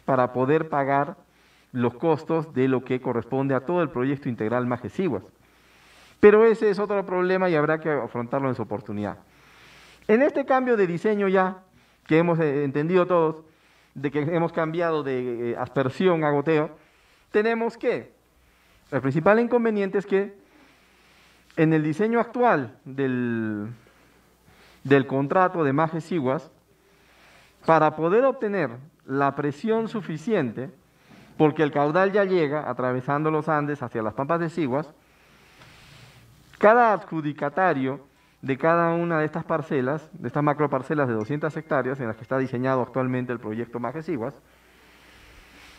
F: para poder pagar los costos de lo que corresponde a todo el proyecto integral Majes-Iguas. Pero ese es otro problema y habrá que afrontarlo en su oportunidad. En este cambio de diseño ya, que hemos entendido todos, de que hemos cambiado de aspersión a goteo, tenemos que, el principal inconveniente es que en el diseño actual del contrato de Majes-Iguas, para poder obtener la presión suficiente, porque el caudal ya llega atravesando los Andes hacia las Pampas de Siguas, cada adjudicatario de cada una de estas parcelas, de estas macroparcelas de 200 hectáreas en las que está diseñado actualmente el proyecto Majes-Iguas,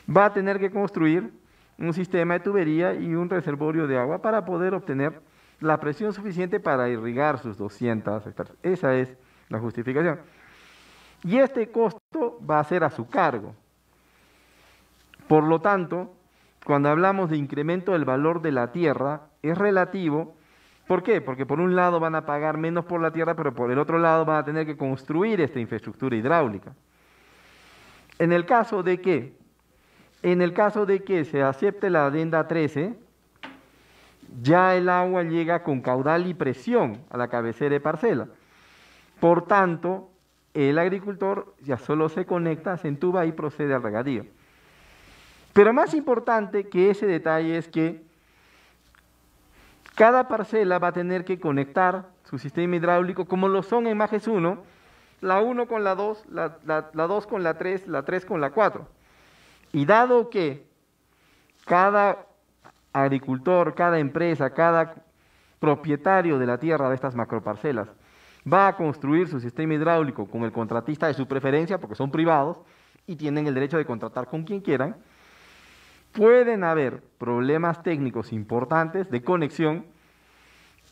F: va a tener que construir un sistema de tubería y un reservorio de agua para poder obtener la presión suficiente para irrigar sus 200 hectáreas. Esa es la justificación. Y este costo va a ser a su cargo. Por lo tanto, cuando hablamos de incremento del valor de la tierra, es relativo. ¿Por qué? Porque por un lado van a pagar menos por la tierra, pero por el otro lado van a tener que construir esta infraestructura hidráulica. En el caso de que En el caso de que se acepte la adenda 13, ya el agua llega con caudal y presión a la cabecera de parcela. Por tanto, el agricultor ya solo se conecta, se entuba y procede al regadío. Pero más importante que ese detalle es que cada parcela va a tener que conectar su sistema hidráulico como lo son en Majes 1, la 1 con la 2, la 2 con la 3 con la 4. Y dado que cada agricultor, cada empresa, cada propietario de la tierra de estas macroparcelas va a construir su sistema hidráulico con el contratista de su preferencia, porque son privados y tienen el derecho de contratar con quien quieran, pueden haber problemas técnicos importantes de conexión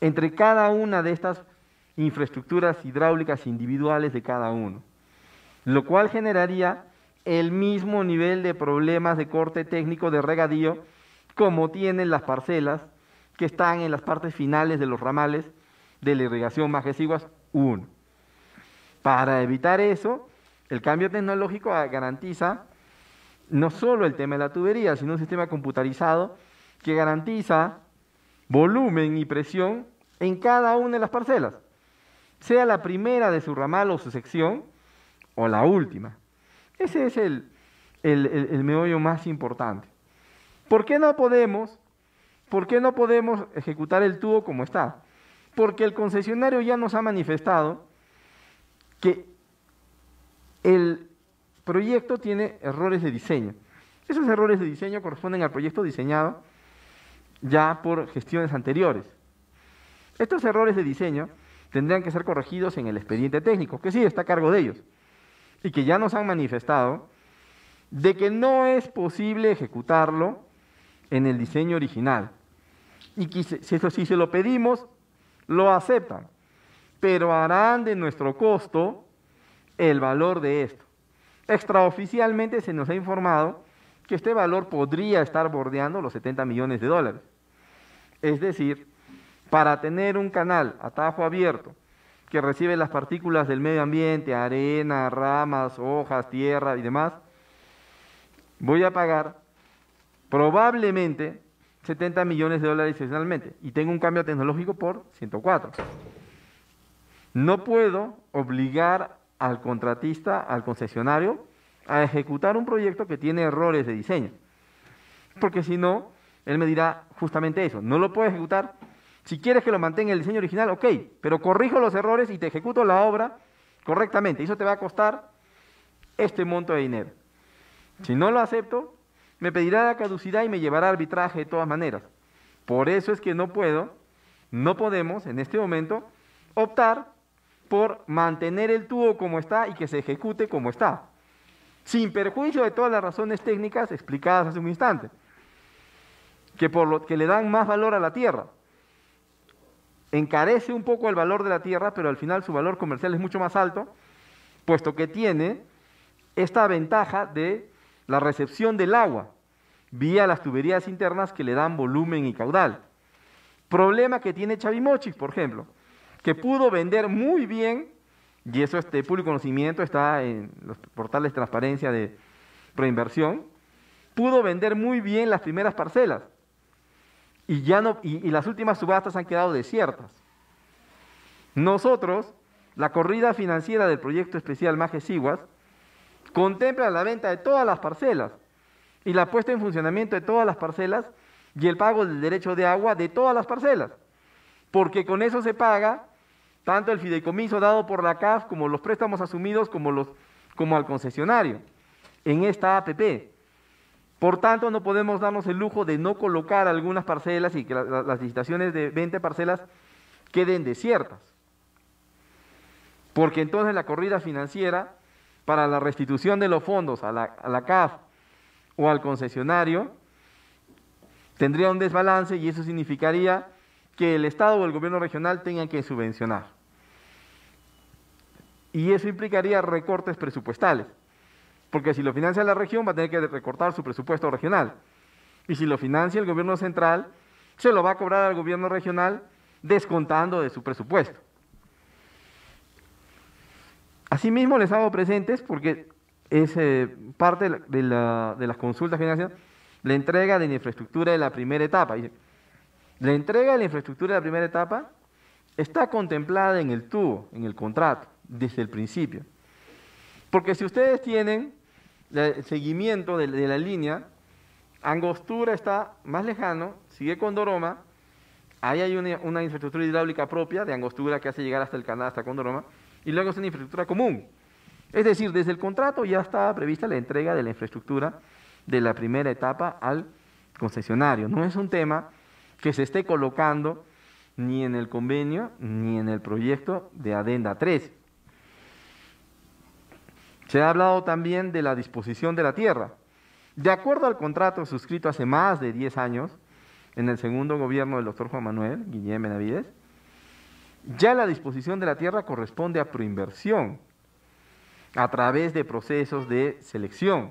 F: entre cada una de estas infraestructuras hidráulicas individuales de cada uno, lo cual generaría el mismo nivel de problemas de corte técnico de regadío como tienen las parcelas que están en las partes finales de los ramales de la irrigación Majes Iguas 1. Para evitar eso, el cambio tecnológico garantiza no solo el tema de la tubería, sino un sistema computarizado que garantiza volumen y presión en cada una de las parcelas, sea la primera de su ramal o su sección, o la última. Ese es el meollo más importante. ¿Por qué no podemos ejecutar el tubo como está? Porque el concesionario ya nos ha manifestado que el proyecto tiene errores de diseño. Esos errores de diseño corresponden al proyecto diseñado ya por gestiones anteriores. Estos errores de diseño tendrían que ser corregidos en el expediente técnico, que sí está a cargo de ellos, y que ya nos han manifestado de que no es posible ejecutarlo en el diseño original. Y que si se lo pedimos, lo aceptan, pero harán de nuestro costo el valor de esto. Extraoficialmente se nos ha informado que este valor podría estar bordeando los 70 millones de dólares. Es decir, para tener un canal a tajo abierto que recibe las partículas del medio ambiente, arena, ramas, hojas, tierra y demás, voy a pagar probablemente 70 millones de dólares adicionalmente y tengo un cambio tecnológico por 104. No puedo obligar al contratista, al concesionario, a ejecutar un proyecto que tiene errores de diseño, porque si no, él me dirá justamente eso, no lo puedo ejecutar. Si quieres que lo mantenga el diseño original, ok, pero corrijo los errores y te ejecuto la obra correctamente. Eso te va a costar este monto de dinero. Si no lo acepto, me pedirá la caducidad y me llevará a arbitraje de todas maneras. Por eso es que no podemos en este momento optar por mantener el tubo como está y que se ejecute como está, sin perjuicio de todas las razones técnicas explicadas hace un instante, que le dan más valor a la tierra. Encarece un poco el valor de la tierra, pero al final su valor comercial es mucho más alto, puesto que tiene esta ventaja de la recepción del agua vía las tuberías internas que le dan volumen y caudal. Problema que tiene Chavimochic, por ejemplo, que pudo vender muy bien, y eso es de público conocimiento, está en los portales de transparencia de Proinversión, pudo vender muy bien las primeras parcelas, y las últimas subastas han quedado desiertas. Nosotros, la corrida financiera del proyecto especial Majes Iguas, contempla la venta de todas las parcelas y la puesta en funcionamiento de todas las parcelas y el pago del derecho de agua de todas las parcelas, porque con eso se paga tanto el fideicomiso dado por la CAF como los préstamos asumidos como al concesionario en esta APP. Por tanto, no podemos darnos el lujo de no colocar algunas parcelas y que las licitaciones de 20 parcelas queden desiertas, porque entonces la corrida financiera para la restitución de los fondos a la CAF o al concesionario tendría un desbalance y eso significaría que el Estado o el gobierno regional tengan que subvencionar. Y eso implicaría recortes presupuestales, porque si lo financia la región va a tener que recortar su presupuesto regional. Y si lo financia el gobierno central, se lo va a cobrar al gobierno regional descontando de su presupuesto. Asimismo les hago presentes porque es parte de las consultas financieras, la entrega de la infraestructura de la primera etapa. La entrega de la infraestructura de la primera etapa está contemplada en el tubo, en el contrato, desde el principio. Porque si ustedes tienen el seguimiento de la línea, Angostura está más lejano, sigue Condoroma, ahí hay una infraestructura hidráulica propia de Angostura que hace llegar hasta el canal, hasta Condoroma, y luego es una infraestructura común. Es decir, desde el contrato ya estaba prevista la entrega de la infraestructura de la primera etapa al concesionario. No es un tema que se esté colocando ni en el convenio ni en el proyecto de Adenda 3. Se ha hablado también de la disposición de la tierra. De acuerdo al contrato suscrito hace más de 10 años, en el segundo gobierno del doctor Juan Manuel Guillén Benavides, ya la disposición de la tierra corresponde a proinversión, a través de procesos de selección.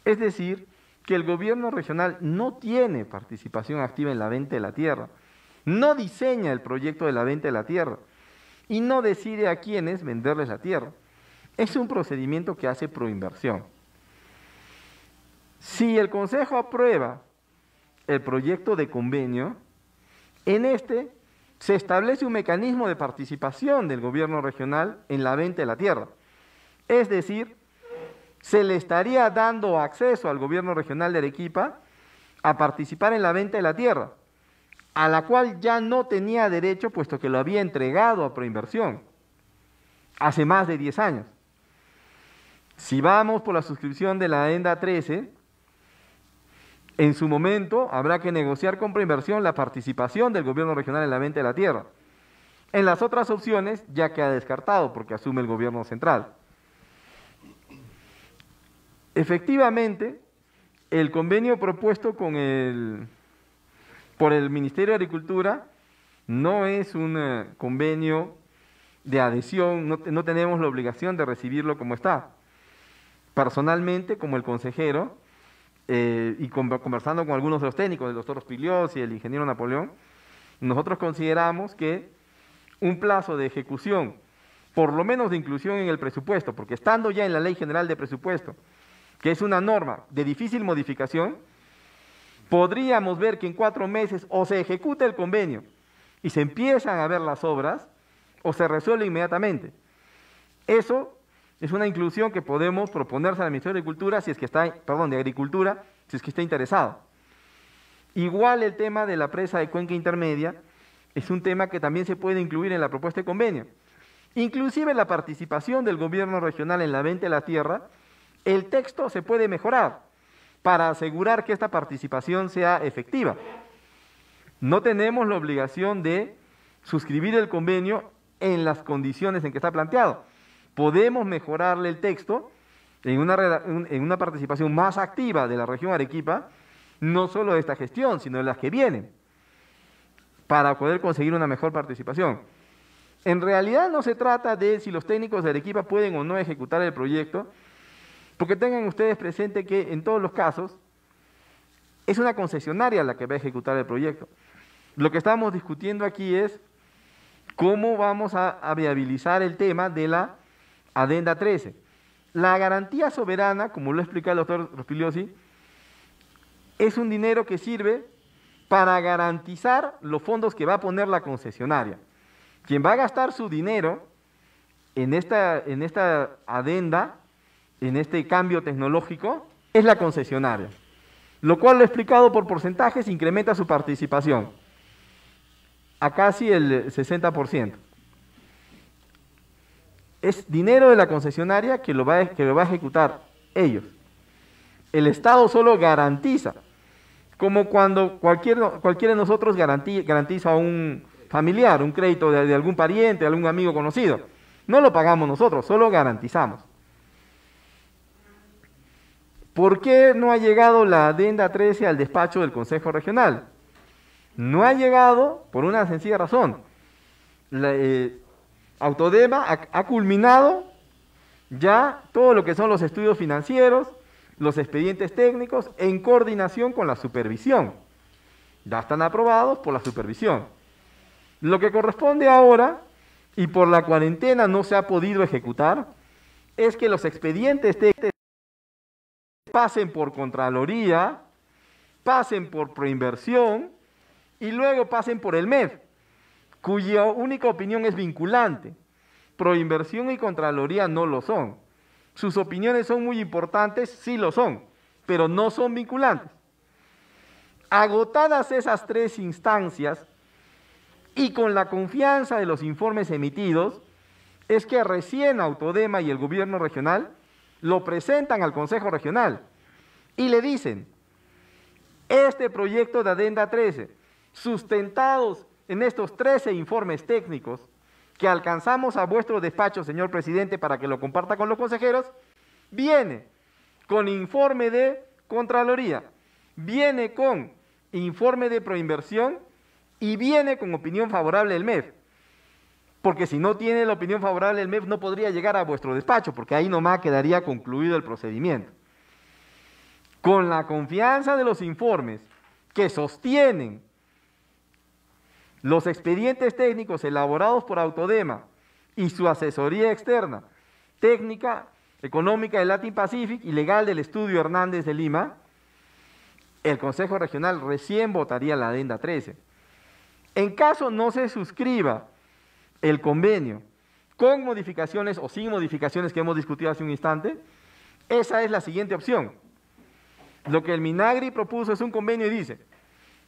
F: Es decir, que el gobierno regional no tiene participación activa en la venta de la tierra, no diseña el proyecto de la venta de la tierra y no decide a quiénes venderles la tierra. Es un procedimiento que hace proinversión. Si el Consejo aprueba el proyecto de convenio, en este se establece un mecanismo de participación del gobierno regional en la venta de la tierra. Es decir, se le estaría dando acceso al gobierno regional de Arequipa a participar en la venta de la tierra, a la cual ya no tenía derecho puesto que lo había entregado a proinversión hace más de 10 años. Si vamos por la suscripción de la Adenda 13, en su momento habrá que negociar con proinversión la participación del gobierno regional en la venta de la tierra. En las otras opciones ya queda descartado porque asume el gobierno central. Efectivamente, el convenio propuesto por el Ministerio de Agricultura no es un convenio de adhesión, no tenemos la obligación de recibirlo como está. Personalmente, como el consejero, y conversando con algunos de los técnicos, el doctor Rospigliosi y el ingeniero Napoleón, nosotros consideramos que un plazo de ejecución, por lo menos de inclusión en el presupuesto, porque estando ya en la Ley General de Presupuesto, que es una norma de difícil modificación, podríamos ver que en 4 meses o se ejecuta el convenio y se empiezan a ver las obras, o se resuelve inmediatamente. Eso es una inclusión que podemos proponerse al Ministerio de Agricultura, si es que está, perdón, de Agricultura, si es que está interesado. Igual el tema de la presa de Cuenca Intermedia es un tema que también se puede incluir en la propuesta de convenio. Inclusive la participación del gobierno regional en la venta de la tierra, el texto se puede mejorar para asegurar que esta participación sea efectiva. No tenemos la obligación de suscribir el convenio en las condiciones en que está planteado. Podemos mejorarle el texto en una participación más activa de la región Arequipa, no solo de esta gestión, sino de las que vienen, para poder conseguir una mejor participación. En realidad no se trata de si los técnicos de Arequipa pueden o no ejecutar el proyecto, porque tengan ustedes presente que en todos los casos es una concesionaria la que va a ejecutar el proyecto. Lo que estamos discutiendo aquí es cómo vamos a viabilizar el tema de la Adenda 13. La garantía soberana, como lo ha explicado el doctor Rospigliosi, es un dinero que sirve para garantizar los fondos que va a poner la concesionaria. Quien va a gastar su dinero en esta adenda, en este cambio tecnológico, es la concesionaria, lo cual lo he explicado por porcentajes, incrementa su participación a casi el 60%. Es dinero de la concesionaria que lo va a ejecutar ellos. El Estado solo garantiza, como cuando cualquiera de nosotros garantiza a un familiar, un crédito de algún pariente, de algún amigo conocido. No lo pagamos nosotros, solo garantizamos. ¿Por qué no ha llegado la Adenda 13 al despacho del Consejo Regional? No ha llegado por una sencilla razón. Autodema ha culminado ya todo lo que son los estudios financieros, los expedientes técnicos, en coordinación con la supervisión. Ya están aprobados por la supervisión. Lo que corresponde ahora, y por la cuarentena no se ha podido ejecutar, es que los expedientes técnicos pasen por Contraloría, pasen por Proinversión y luego pasen por el MEF, cuya única opinión es vinculante. Proinversión y Contraloría no lo son. Sus opiniones son muy importantes, sí lo son, pero no son vinculantes. Agotadas esas tres instancias y con la confianza de los informes emitidos, es que recién Autodema y el gobierno regional lo presentan al Consejo Regional y le dicen: este proyecto de Adenda 13, sustentados en estos 13 informes técnicos que alcanzamos a vuestro despacho, señor presidente, para que lo comparta con los consejeros, viene con informe de Contraloría, viene con informe de Proinversión y viene con opinión favorable del MEF. Porque si no tiene la opinión favorable del MEF no podría llegar a vuestro despacho, porque ahí nomás quedaría concluido el procedimiento. Con la confianza de los informes que sostienen los expedientes técnicos elaborados por Autodema y su asesoría externa, técnica, económica del Latin Pacific y legal del Estudio Hernández de Lima, el Consejo Regional recién votaría la Adenda 13. En caso no se suscriba el convenio con modificaciones o sin modificaciones que hemos discutido hace un instante, esa es la siguiente opción. Lo que el Minagri propuso es un convenio y dice: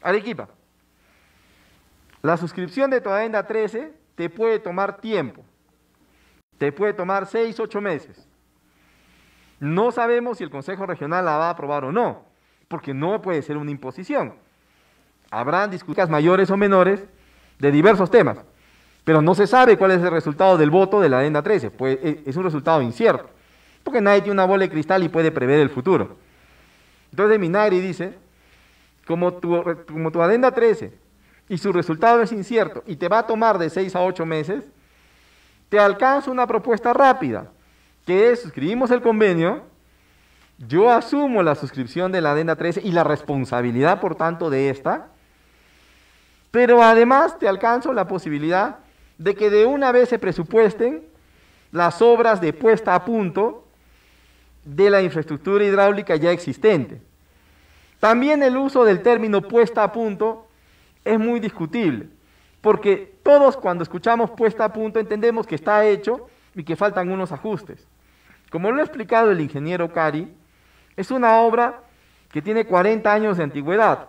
F: Arequipa, la suscripción de tu Adenda 13 te puede tomar tiempo, te puede tomar 6, 8 meses. No sabemos si el Consejo Regional la va a aprobar o no, porque no puede ser una imposición. Habrán discusiones mayores o menores de diversos temas, pero no se sabe cuál es el resultado del voto de la Adenda 13, pues es un resultado incierto, porque nadie tiene una bola de cristal y puede prever el futuro. Entonces Minagri dice: como tu Adenda 13 y su resultado es incierto y te va a tomar de 6 a 8 meses, te alcanza una propuesta rápida, que es: suscribimos el convenio, yo asumo la suscripción de la Adenda 13 y la responsabilidad, por tanto, de esta, pero además te alcanzo la posibilidad de que de una vez se presupuesten las obras de puesta a punto de la infraestructura hidráulica ya existente. También el uso del término puesta a punto es muy discutible, porque todos cuando escuchamos puesta a punto entendemos que está hecho y que faltan unos ajustes. Como lo ha explicado el ingeniero Cari, es una obra que tiene 40 años de antigüedad,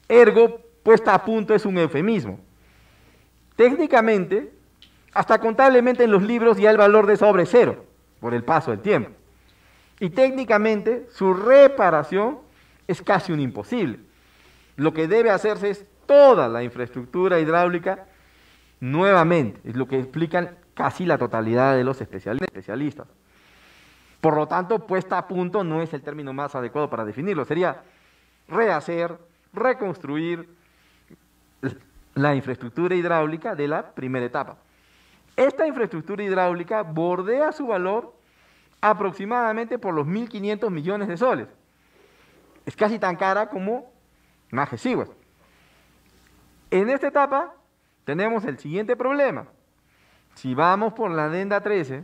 F: ergo puesta a punto es un eufemismo. Técnicamente, hasta contablemente en los libros ya el valor de esa obra es 0, por el paso del tiempo. Y técnicamente su reparación es casi un imposible. Lo que debe hacerse es toda la infraestructura hidráulica nuevamente, es lo que explican casi la totalidad de los especialistas. Por lo tanto, puesta a punto no es el término más adecuado para definirlo, sería rehacer, reconstruir la infraestructura hidráulica de la primera etapa. Esta infraestructura hidráulica bordea su valor aproximadamente por los 1.500 millones de soles. Es casi tan cara como Majes-Ciguas. En esta etapa tenemos el siguiente problema. Si vamos por la Adenda 13,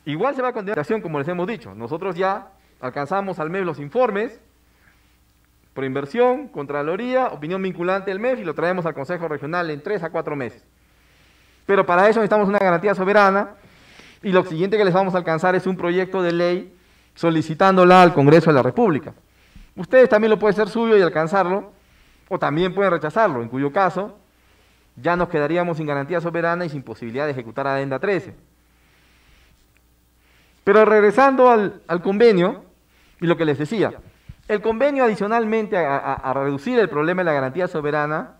F: igual se va a continuar, como les hemos dicho. Nosotros ya alcanzamos al MEF los informes, Proinversión, Contraloría, opinión vinculante del MEF y lo traemos al Consejo Regional en 3 a 4 meses. Pero para eso necesitamos una garantía soberana y lo siguiente que les vamos a alcanzar es un proyecto de ley solicitándola al Congreso de la República. Ustedes también lo pueden hacer suyo y alcanzarlo, o también pueden rechazarlo, en cuyo caso ya nos quedaríamos sin garantía soberana y sin posibilidad de ejecutar Adenda 13. Pero regresando al convenio, y lo que les decía, el convenio adicionalmente a reducir el problema de la garantía soberana,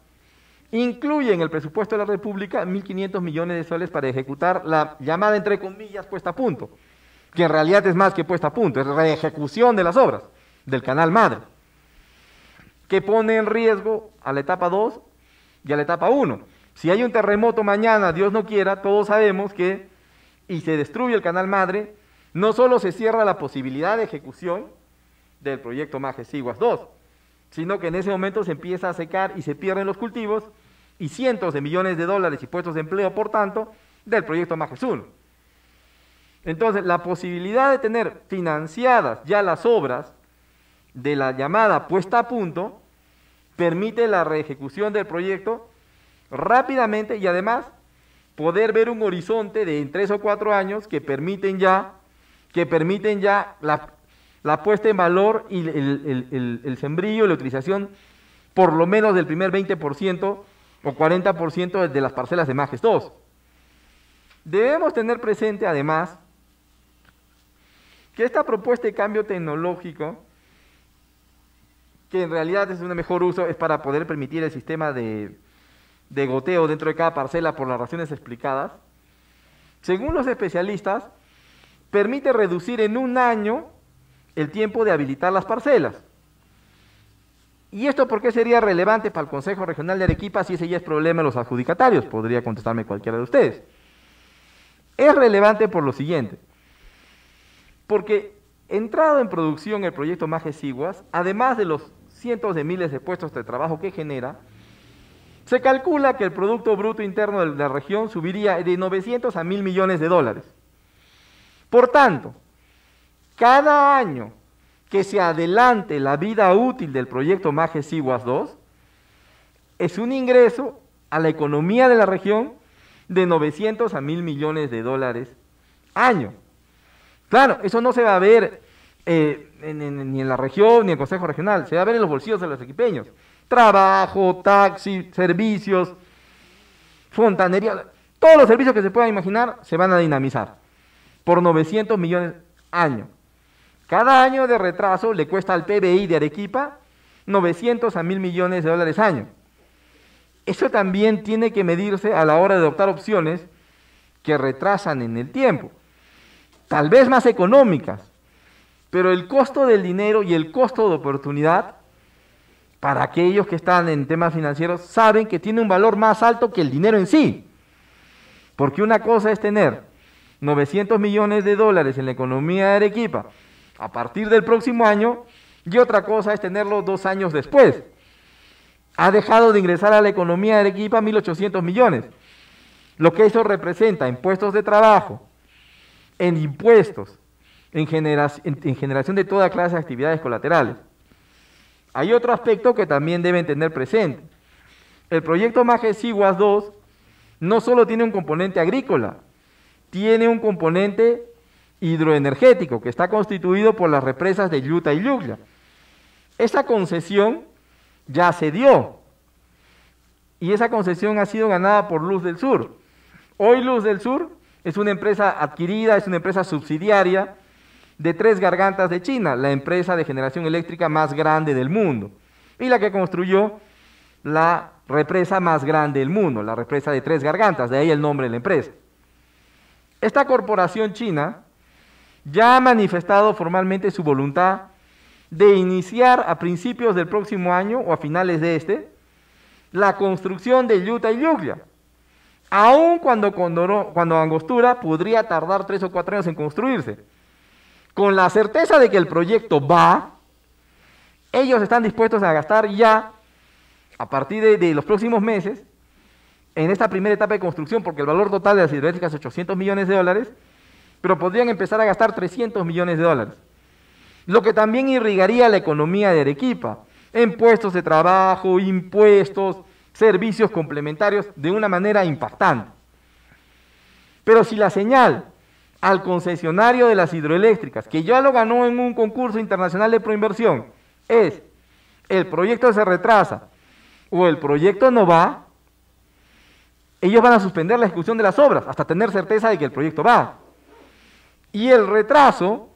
F: incluye en el presupuesto de la República 1.500 millones de soles para ejecutar la llamada, entre comillas, puesta a punto, que en realidad es más que puesta a punto, es reejecución de las obras del Canal Madre, que pone en riesgo a la etapa 2 y a la etapa 1. Si hay un terremoto mañana, Dios no quiera, todos sabemos que, y se destruye el Canal Madre, no solo se cierra la posibilidad de ejecución del proyecto Majes-Ciguas 2, sino que en ese momento se empieza a secar y se pierden los cultivos y cientos de millones de dólares y puestos de empleo, por tanto, del proyecto Majes 1. Entonces, la posibilidad de tener financiadas ya las obras de la llamada puesta a punto permite la reejecución del proyecto rápidamente y además poder ver un horizonte de en 3 o 4 años que permiten ya la puesta en valor y el sembrío y la utilización por lo menos del primer 20% o 40% de las parcelas de Majes 2. Debemos tener presente además que esta propuesta de cambio tecnológico, que en realidad es un mejor uso, es para poder permitir el sistema de goteo dentro de cada parcela por las razones explicadas, según los especialistas, permite reducir en 1 año el tiempo de habilitar las parcelas. ¿Y esto por qué sería relevante para el Consejo Regional de Arequipa si ese ya es problema de los adjudicatarios? Podría contestarme cualquiera de ustedes. Es relevante por lo siguiente, porque entrado en producción el proyecto Majes Siguas, además de los cientos de miles de puestos de trabajo que genera, se calcula que el Producto Bruto Interno de la región subiría de 900 a 1.000 millones de dólares. Por tanto, cada año que se adelante la vida útil del proyecto Majes Siguas 2, es un ingreso a la economía de la región de 900 a 1.000 millones de dólares año. Claro, eso no se va a ver ni en la región ni en el Consejo Regional, se va a ver en los bolsillos de los arequipeños. Trabajo, taxi, servicios, fontanería, todos los servicios que se puedan imaginar se van a dinamizar por 900 millones año. Cada año de retraso le cuesta al PBI de Arequipa 900 a 1.000 millones de dólares año. Eso también tiene que medirse a la hora de adoptar opciones que retrasan en el tiempo, tal vez más económicas, pero el costo del dinero y el costo de oportunidad, para aquellos que están en temas financieros, saben que tiene un valor más alto que el dinero en sí, porque una cosa es tener 900 millones de dólares en la economía de Arequipa a partir del próximo año, y otra cosa es tenerlo 2 años después. Ha dejado de ingresar a la economía de Arequipa 1.800 millones, lo que eso representa en puestos de trabajo, en impuestos, en generación de toda clase de actividades colaterales. Hay otro aspecto que también deben tener presente. El proyecto Majes Siguas 2 no solo tiene un componente agrícola, tiene un componente hidroenergético que está constituido por las represas de Yuta y Lluglia. Esa concesión ya se dio y esa concesión ha sido ganada por Luz del Sur. Hoy Luz del Sur es una empresa adquirida, es una empresa subsidiaria de Tres Gargantas de China, la empresa de generación eléctrica más grande del mundo y la que construyó la represa más grande del mundo, la represa de Tres Gargantas, de ahí el nombre de la empresa. Esta corporación china ya ha manifestado formalmente su voluntad de iniciar a principios del próximo año o a finales de este la construcción de Yuta y Lluglia, aun cuando Angostura podría tardar 3 o 4 años en construirse. Con la certeza de que el proyecto va, ellos están dispuestos a gastar ya, a partir de los próximos meses, en esta primera etapa de construcción, porque el valor total de las hidroeléctricas es 800 millones de dólares, pero podrían empezar a gastar 300 millones de dólares, lo que también irrigaría la economía de Arequipa, en puestos de trabajo, impuestos, servicios complementarios, de una manera impactante. Pero si la señal al concesionario de las hidroeléctricas, que ya lo ganó en un concurso internacional de proinversión, es el proyecto se retrasa o el proyecto no va, ellos van a suspender la ejecución de las obras hasta tener certeza de que el proyecto va. Y el retraso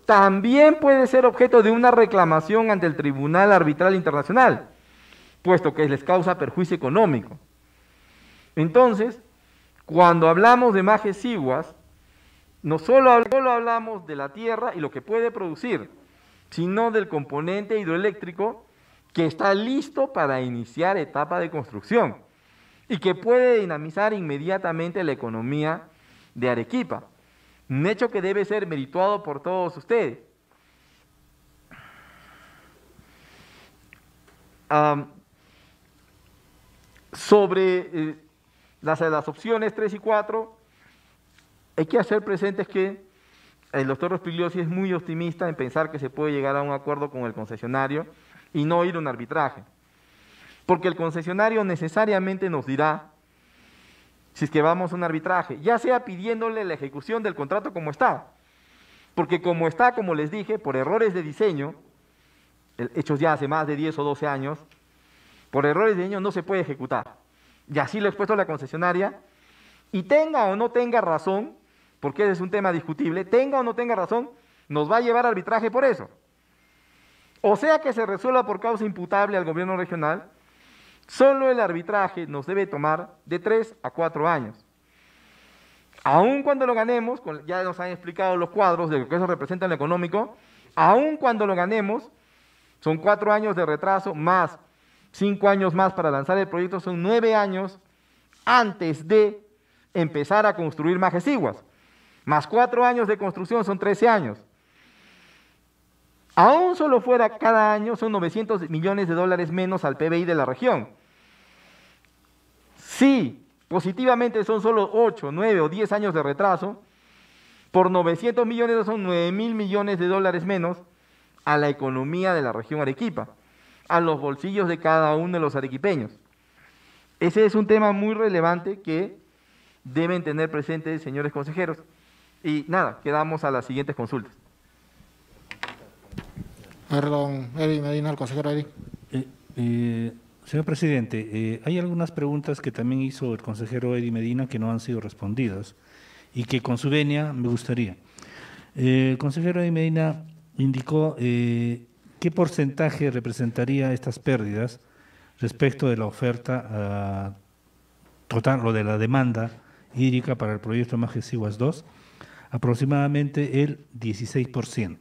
F: también puede ser objeto de una reclamación ante el Tribunal Arbitral Internacional, puesto que les causa perjuicio económico. Entonces, cuando hablamos de Majes Siguas, no solo hablamos de la tierra y lo que puede producir, sino del componente hidroeléctrico que está listo para iniciar etapa de construcción y que puede dinamizar inmediatamente la economía de Arequipa. Un hecho que debe ser merituado por todos ustedes. Sobre las opciones 3 y 4, Hay que hacer presentes que el doctor Rospigliosi es muy optimista en pensar que se puede llegar a un acuerdo con el concesionario y no ir a un arbitraje. Porque el concesionario necesariamente nos dirá si es que vamos a un arbitraje, ya sea pidiéndole la ejecución del contrato como está. Porque como está, como les dije, por errores de diseño, hechos ya hace más de 10 o 12 años, por errores de diseño no se puede ejecutar. Y así lo ha expuesto la concesionaria, y tenga o no tenga razón, porque ese es un tema discutible, tenga o no tenga razón, nos va a llevar a arbitraje por eso. O sea que se resuelva por causa imputable al gobierno regional, solo el arbitraje nos debe tomar de 3 a 4 años. Aun cuando lo ganemos, ya nos han explicado los cuadros de lo que eso representa en lo económico, aun cuando lo ganemos, son 4 años de retraso más 5 años más para lanzar el proyecto, son 9 años antes de empezar a construir Majesiguas, más 4 años de construcción son 13 años. Aún solo fuera cada año son 900 millones de dólares menos al PBI de la región. Sí, positivamente son solo 8, 9 o 10 años de retraso, por 900 millones son 9.000 millones de dólares menos a la economía de la región Arequipa, a los bolsillos de cada uno de los arequipeños. Ese es un tema muy relevante que deben tener presentes, señores consejeros. Y nada, quedamos a las siguientes consultas.
D: A ver, don Eddie Medina, el consejero Eddie.
B: Señor presidente, hay algunas preguntas que también hizo el consejero Eddie Medina que no han sido respondidas y que con su venia me gustaría. El consejero Eddie Medina indicó qué porcentaje representaría estas pérdidas respecto de la oferta total o de la demanda hídrica para el proyecto Majesiguas 2, aproximadamente el 16%.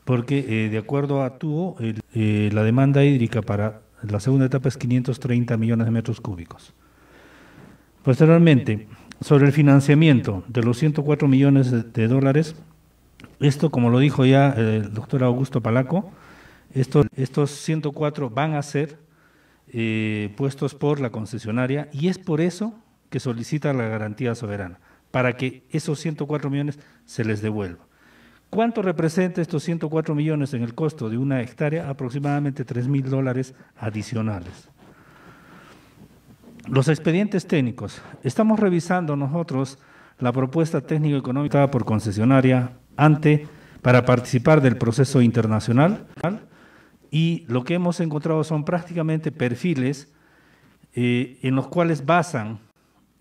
B: Porque de acuerdo a TUO, la demanda hídrica para la segunda etapa es 530 millones de metros cúbicos. Posteriormente, sobre el financiamiento de los 104 millones de dólares, esto, como lo dijo ya el doctor Augusto Palaco, estos 104 van a ser puestos por la concesionaria y es por eso que solicita la garantía soberana, para que esos 104 millones se les devuelva. ¿Cuánto representa estos 104 millones en el costo de una hectárea? Aproximadamente $3.000 adicionales. Los expedientes técnicos. Estamos revisando nosotros la propuesta técnico-económica por concesionaria para participar del proceso internacional y lo que hemos encontrado son prácticamente perfiles en los cuales basan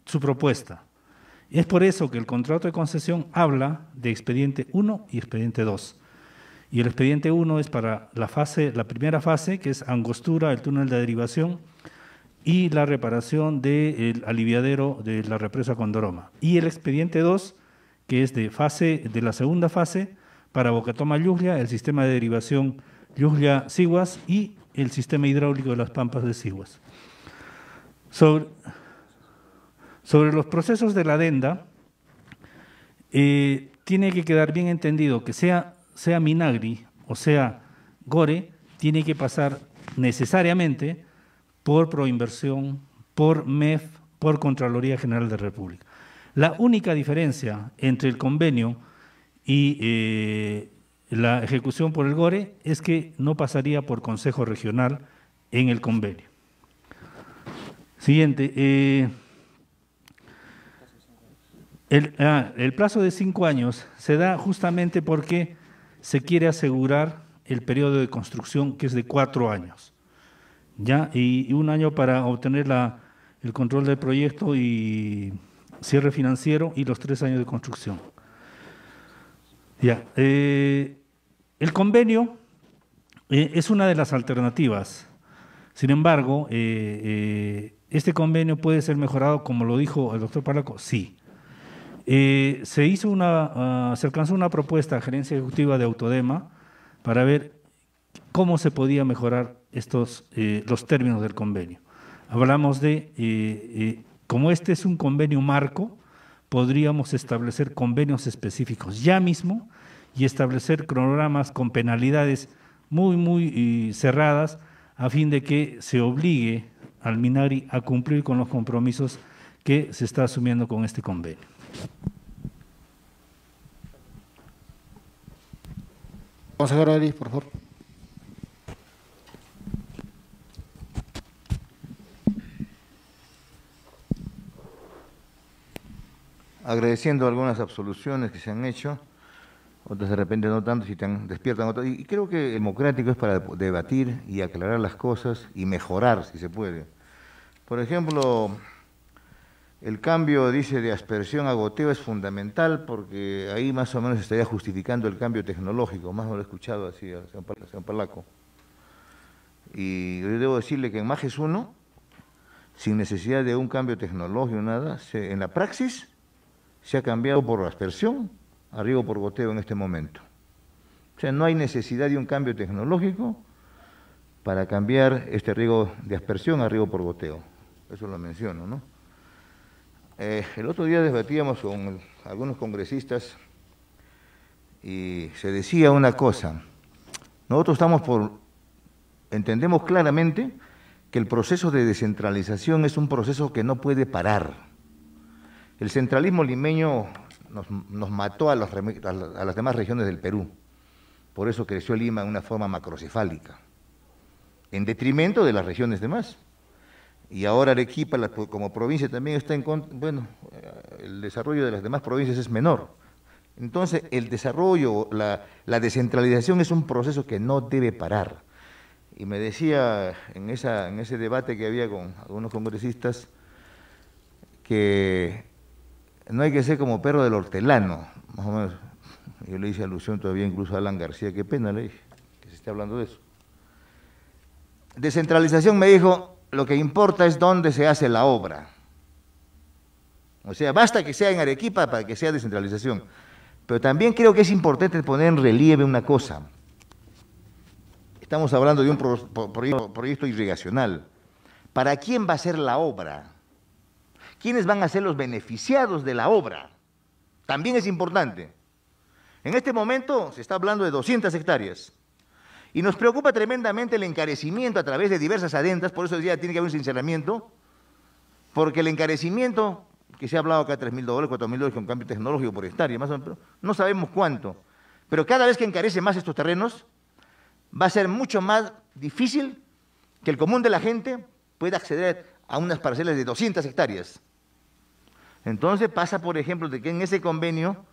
B: su propuesta. Es por eso que el contrato de concesión habla de expediente 1 y expediente 2. Y el expediente 1 es para la primera fase, que es angostura, el túnel de derivación y la reparación del aliviadero de la represa Condoroma. Y el expediente 2, que es de la segunda fase, para Bocatoma-Lluglia, el sistema de derivación Lluglia-Siguas y el sistema hidráulico de las Pampas de Siguas. Sobre los procesos de la adenda, tiene que quedar bien entendido que sea Minagri o sea Gore, tiene que pasar necesariamente por Proinversión, por MEF, por Contraloría General de la República. La única diferencia entre el convenio y la ejecución por el Gore es que no pasaría por Consejo Regional en el convenio. Siguiente. El plazo de 5 años se da justamente porque se quiere asegurar el periodo de construcción, que es de 4 años, ¿ya? Y 1 año para obtener el control del proyecto y cierre financiero y los 3 años de construcción. Ya. El convenio es una de las alternativas. Sin embargo, este convenio puede ser mejorado, como lo dijo el doctor Palaco, sí. Se alcanzó una propuesta a Gerencia Ejecutiva de Autodema para ver cómo se podía mejorar los términos del convenio. Hablamos de, como este es un convenio marco, podríamos establecer convenios específicos ya mismo y establecer cronogramas con penalidades muy cerradas a fin de que se obligue al Minagri a cumplir con los compromisos que se está asumiendo con este convenio.
D: Consejero Eli, por favor.
E: Agradeciendo algunas absoluciones que se han hecho, otras de repente no tanto, si despiertan otras. Y creo que el democrático es para debatir y aclarar las cosas y mejorar, si se puede. Por ejemplo, el cambio, dice, de aspersión a goteo es fundamental porque ahí más o menos estaría justificando el cambio tecnológico, más no lo he escuchado así al señor Parlaco. Y yo debo decirle que en MAGES 1, sin necesidad de un cambio tecnológico, nada, en la praxis se ha cambiado por aspersión a riego por goteo en este momento. O sea, no hay necesidad de un cambio tecnológico para cambiar este riego de aspersión a riego por goteo. Eso lo menciono, ¿no? El otro día debatíamos con algunos congresistas y se decía una cosa. Nosotros entendemos claramente que el proceso de descentralización es un proceso que no puede parar. El centralismo limeño nos mató a las demás regiones del Perú. Por eso creció Lima en una forma macrocefálica, en detrimento de las regiones demás. Y ahora Arequipa, como provincia, también está en contra. Bueno, el desarrollo de las demás provincias es menor. Entonces, el desarrollo, la descentralización es un proceso que no debe parar. Y me decía en ese debate que había con algunos congresistas que no hay que ser como perro del hortelano, más o menos. Yo le hice alusión todavía incluso a Alan García, qué pena le dije, que se esté hablando de eso. Descentralización, me dijo, lo que importa es dónde se hace la obra. O sea, basta que sea en Arequipa para que sea descentralización. Pero también creo que es importante poner en relieve una cosa. Estamos hablando de un proyecto irrigacional. ¿Para quién va a ser la obra? ¿Quiénes van a ser los beneficiados de la obra? También es importante. En este momento se está hablando de 200 hectáreas. Y nos preocupa tremendamente el encarecimiento a través de diversas adendas, por eso decía tiene que haber un sinceramiento, porque el encarecimiento, que se ha hablado acá, $3.000, $4.000 con cambio tecnológico por hectárea, más o menos, no sabemos cuánto. Pero cada vez que encarece más estos terrenos, va a ser mucho más difícil que el común de la gente pueda acceder a unas parcelas de 200 hectáreas. Entonces pasa, por ejemplo, de que en ese convenio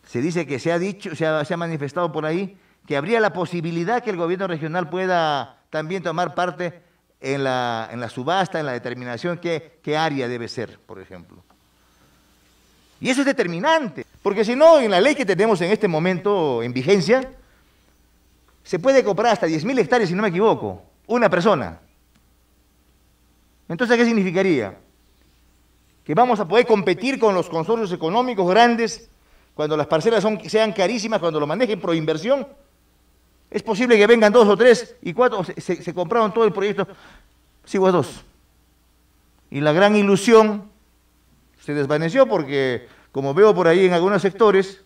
E: se dice que se ha manifestado por ahí que habría la posibilidad que el gobierno regional pueda también tomar parte en la subasta, en la determinación qué área debe ser, por ejemplo. Y eso es determinante, porque si no, en la ley que tenemos en este momento en vigencia, se puede comprar hasta 10.000 hectáreas, si no me equivoco, una persona. Entonces, ¿qué significaría? Que vamos a poder competir con los consorcios económicos grandes cuando las parcelas sean carísimas, cuando lo manejen pro inversión. Es posible que vengan 2 o 3 y 4, se compraron todo el proyecto, sigo a 2. Y la gran ilusión se desvaneció porque, como veo por ahí en algunos sectores,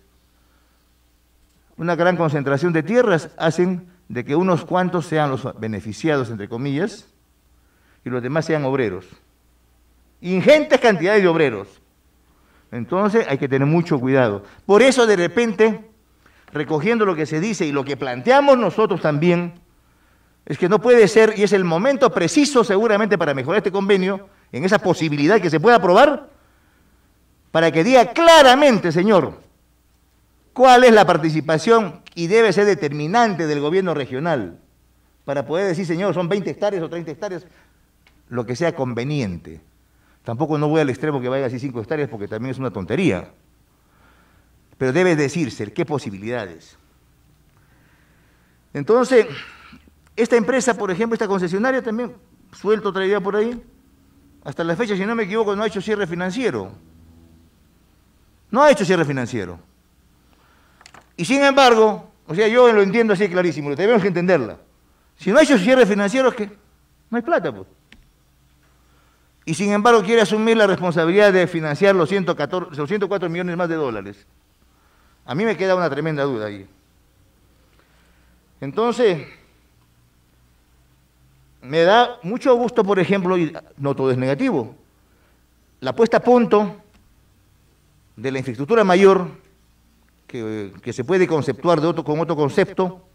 E: una gran concentración de tierras hacen de que unos cuantos sean los beneficiados, entre comillas, y los demás sean obreros. Ingentes cantidades de obreros. Entonces hay que tener mucho cuidado. Por eso de repente, recogiendo lo que se dice y lo que planteamos nosotros también, es que no puede ser, y es el momento preciso seguramente para mejorar este convenio, en esa posibilidad que se pueda aprobar, para que diga claramente, señor, cuál es la participación y debe ser determinante del gobierno regional, para poder decir, señor, son 20 hectáreas o 30 hectáreas, lo que sea conveniente. Tampoco no voy al extremo que vaya así 5 hectáreas porque también es una tontería. Pero debe decirse qué posibilidades. Entonces, esta empresa, por ejemplo, esta concesionaria también, suelto otra idea por ahí, hasta la fecha, si no me equivoco, no ha hecho cierre financiero. No ha hecho cierre financiero. Y sin embargo, o sea, yo lo entiendo así clarísimo, tenemos que entenderla. Si no ha hecho cierre financiero es que no hay plata, pues. Y sin embargo quiere asumir la responsabilidad de financiar los 104 millones más de dólares. A mí me queda una tremenda duda ahí. Entonces, me da mucho gusto, por ejemplo, y no todo es negativo, la puesta a punto de la infraestructura mayor, que se puede conceptuar con otro concepto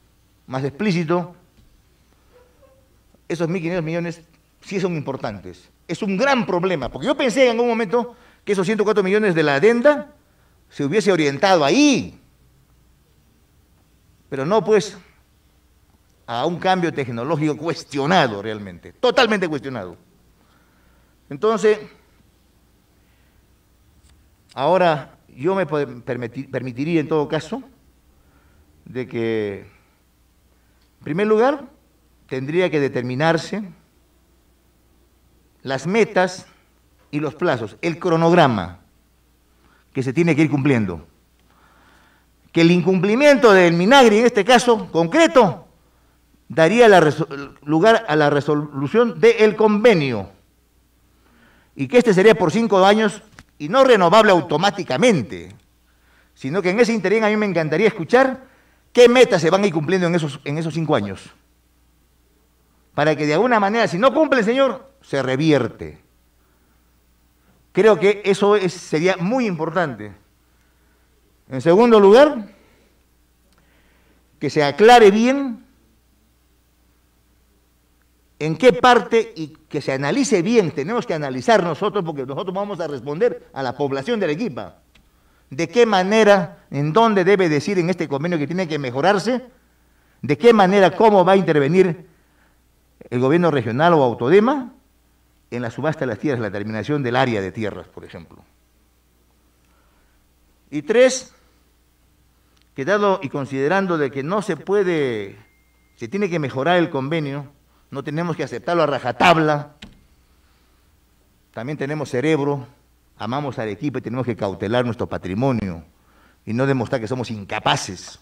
E: más explícito, esos 1.500 millones sí son importantes. Es un gran problema, porque yo pensé en algún momento que esos 104 millones de la adenda se hubiese orientado ahí, pero no, pues, a un cambio tecnológico cuestionado realmente, totalmente cuestionado. Entonces, ahora yo me permitiría en todo caso de que, en primer lugar, tendría que determinarse las metas y los plazos, el cronograma que se tiene que ir cumpliendo. Que el incumplimiento del Minagri, en este caso concreto, daría lugar a la resolución del convenio, y que este sería por 5 años y no renovable automáticamente, sino que en ese interín a mí me encantaría escuchar qué metas se van a ir cumpliendo en esos 5 años, para que de alguna manera, si no cumple el señor, se revierte. Creo que eso sería muy importante. En segundo lugar, que se aclare bien en qué parte y que se analice bien, tenemos que analizar nosotros, porque nosotros vamos a responder a la población de Arequipa, de qué manera, en dónde debe decir en este convenio que tiene que mejorarse, de qué manera, cómo va a intervenir el gobierno regional o Autodema en la subasta de las tierras, la terminación del área de tierras, por ejemplo. Y 3, que dado y considerando de que no se puede, se tiene que mejorar el convenio, no tenemos que aceptarlo a rajatabla, también tenemos cerebro, amamos a Arequipa y tenemos que cautelar nuestro patrimonio y no demostrar que somos incapaces.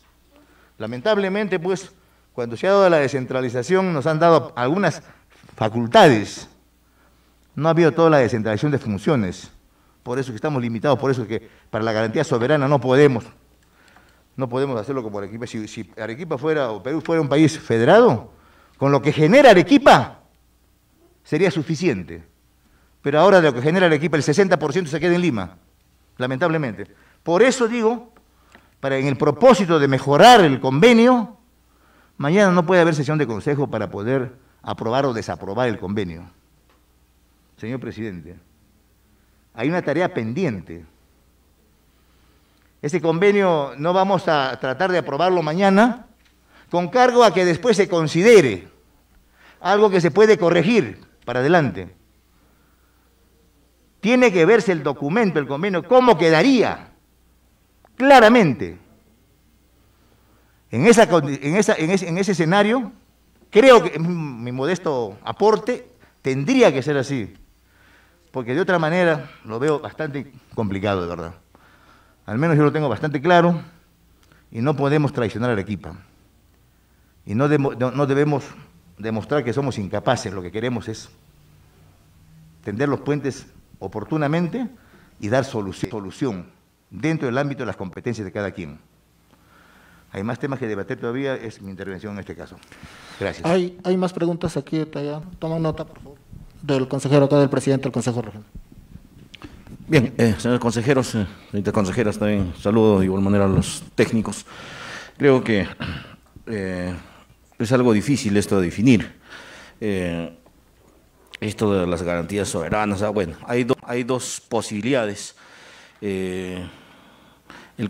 E: Lamentablemente, pues, cuando se ha dado la descentralización, nos han dado algunas facultades. No ha habido toda la descentralización de funciones. Por eso que estamos limitados, por eso que para la garantía soberana no podemos hacerlo como Arequipa. Si Arequipa fuera, o Perú fuera un país federado, con lo que genera Arequipa, sería suficiente. Pero ahora de lo que genera Arequipa, el 60% se queda en Lima, lamentablemente. Por eso digo, en el propósito de mejorar el convenio, mañana no puede haber sesión de consejo para poder aprobar o desaprobar el convenio. Señor presidente, hay una tarea pendiente. Ese convenio no vamos a tratar de aprobarlo mañana, con cargo a que después se considere algo que se puede corregir para adelante. Tiene que verse el documento, el convenio, cómo quedaría, claramente. En ese escenario, creo que mi modesto aporte tendría que ser así, porque de otra manera lo veo bastante complicado, de verdad. Al menos yo lo tengo bastante claro, y no podemos traicionar a Arequipa. Y no debemos demostrar que somos incapaces, lo que queremos es tender los puentes oportunamente y dar solución dentro del ámbito de las competencias de cada quien. Hay más temas que debatir todavía, es mi intervención en este caso. Gracias.
D: Hay más preguntas aquí, toma nota, por favor, del consejero acá, del presidente del Consejo Regional.
G: Bien, señores consejeros, señoritas consejeras, también saludo de igual manera a los técnicos. Creo que es algo difícil esto de definir. Esto de las garantías soberanas, bueno, hay dos posibilidades. El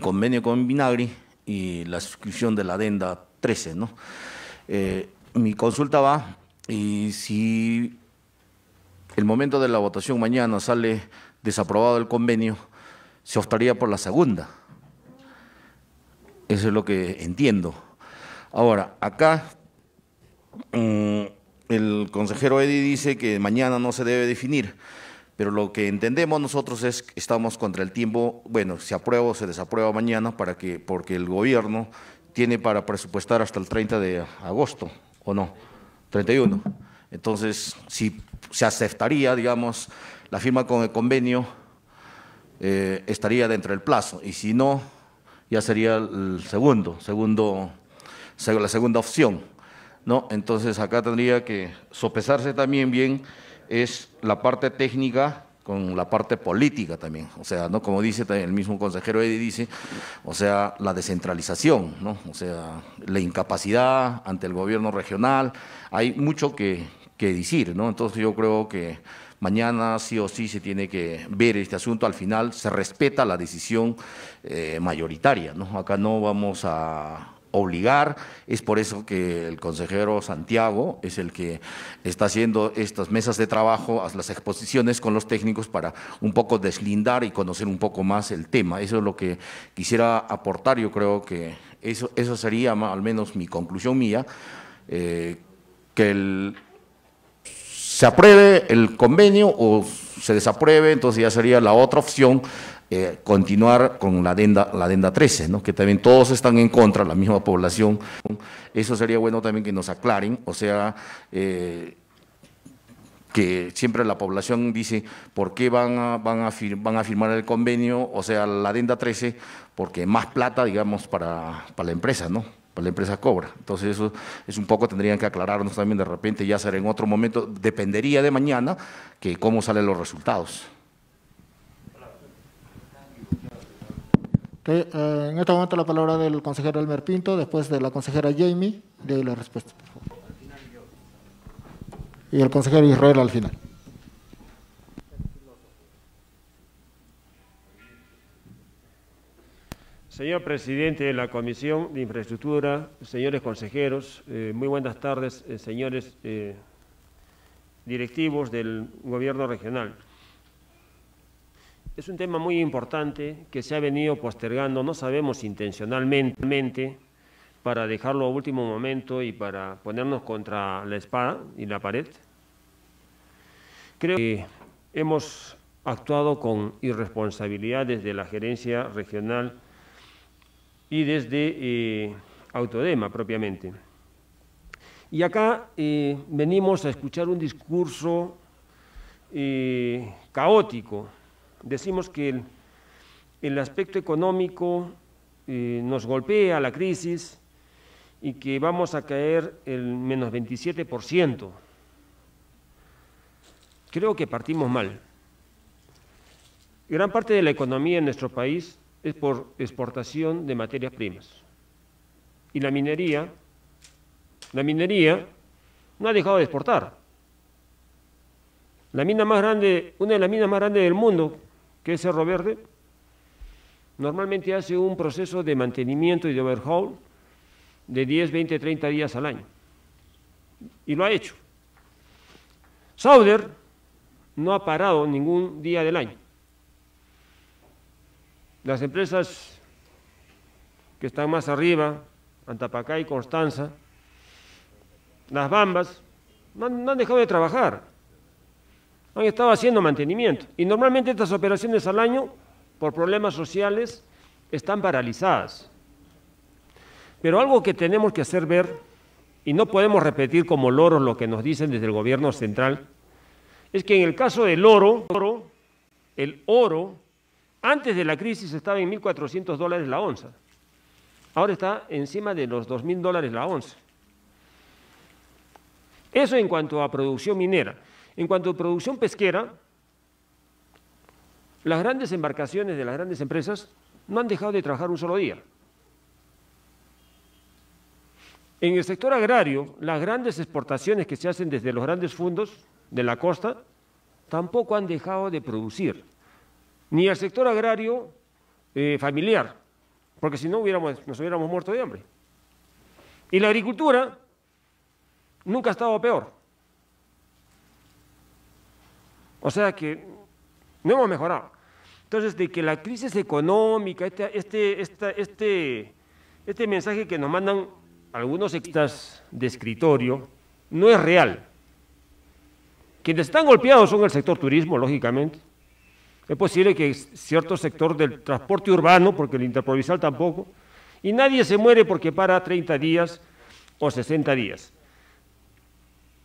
G: convenio con Minagri y la suscripción de la adenda 13, ¿no? Mi consulta va, y si el momento de la votación mañana sale desaprobado el convenio, se optaría por la segunda. Eso es lo que entiendo. Ahora, acá el consejero Eddy dice que mañana no se debe definir, pero lo que entendemos nosotros es que estamos contra el tiempo, bueno, se aprueba o se desaprueba mañana, porque el gobierno tiene para presupuestar hasta el 30 de agosto, ¿o no? 31. Entonces, si se aceptaría, digamos, la firma con el convenio, estaría dentro del plazo, y si no, ya sería la segunda opción, ¿no? Entonces, acá tendría que sopesarse también bien es la parte técnica con la parte política también, o sea, ¿no? Como dice también el mismo consejero Eddy, dice, o sea, la descentralización, ¿no? O sea, la incapacidad ante el gobierno regional, hay mucho que decir, ¿no? Entonces yo creo que mañana sí o sí se tiene que ver este asunto, al final se respeta la decisión mayoritaria, ¿no? Acá no vamos a obligar, es por eso que el consejero Santiago es el que está haciendo estas mesas de trabajo, las exposiciones con los técnicos para un poco deslindar y conocer un poco más el tema. Eso es lo que quisiera aportar, yo creo que eso sería al menos mi conclusión mía, que se apruebe el convenio o se desapruebe, entonces ya sería la otra opción, continuar con la adenda 13, ¿no? Que también todos están en contra, la misma población. Eso sería bueno también que nos aclaren, o sea, que siempre la población dice, ¿por qué van a firmar el convenio? O sea, la adenda 13, porque más plata, digamos, para la empresa, ¿no? Para la empresa cobra. Entonces eso es un poco, tendrían que aclararnos también, de repente ya será en otro momento, dependería de mañana que cómo salen los resultados.
D: En este momento la palabra del consejero Elmer Pinto, después de la consejera Jamie, de la respuesta, por favor. Y el consejero Israel al final.
H: Señor presidente de la Comisión de Infraestructura, señores consejeros, muy buenas tardes, señores directivos del gobierno regional. Es un tema muy importante que se ha venido postergando, no sabemos intencionalmente, para dejarlo a último momento y para ponernos contra la espada y la pared. Creo que hemos actuado con irresponsabilidad desde la gerencia regional y desde Autodema propiamente. Y acá venimos a escuchar un discurso caótico. Decimos que el aspecto económico nos golpea la crisis y que vamos a caer el menos 27%. Creo que partimos mal. Gran parte de la economía en nuestro país es por exportación de materias primas. Y la minería no ha dejado de exportar. La mina más grande, una de las minas más grandes del mundo, que es Cerro Verde, normalmente hace un proceso de mantenimiento y de overhaul de 10, 20, 30 días al año. Y lo ha hecho. Sauder no ha parado ningún día del año. Las empresas que están más arriba, Antapacá y Constanza, las Bambas, no han dejado de trabajar. Han estado haciendo mantenimiento. Y normalmente estas operaciones al año, por problemas sociales, están paralizadas. Pero algo que tenemos que hacer ver, y no podemos repetir como loros lo que nos dicen desde el gobierno central, es que en el caso del oro, el oro, antes de la crisis estaba en $1.400 la onza. Ahora está encima de los $2.000 la onza. Eso en cuanto a producción minera. En cuanto a producción pesquera, las grandes embarcaciones de las grandes empresas no han dejado de trabajar un solo día. En el sector agrario, las grandes exportaciones que se hacen desde los grandes fondos de la costa tampoco han dejado de producir. Ni el sector agrario familiar, porque si no nos hubiéramos muerto de hambre. Y la agricultura nunca ha estado peor. O sea que no hemos mejorado. Entonces, de que la crisis económica, este mensaje que nos mandan algunos expertos de escritorio, no es real. Quienes están golpeados son el sector turismo, lógicamente. Es posible que cierto sector del transporte urbano, porque el interprovincial tampoco, y nadie se muere porque para 30 días o 60 días.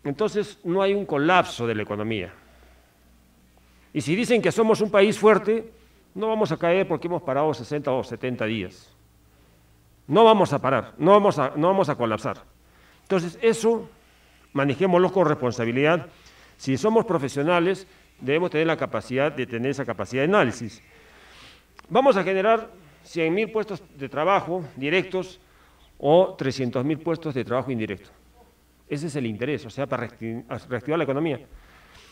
H: Entonces, no hay un colapso de la economía. Y si dicen que somos un país fuerte, no vamos a caer porque hemos parado 60 o 70 días. No vamos a parar, no vamos a colapsar. Entonces, eso manejémoslo con responsabilidad. Si somos profesionales, debemos tener la capacidad de tener esa capacidad de análisis. Vamos a generar 100.000 puestos de trabajo directos o 300.000 puestos de trabajo indirectos. Ese es el interés, o sea, para reactivar la economía.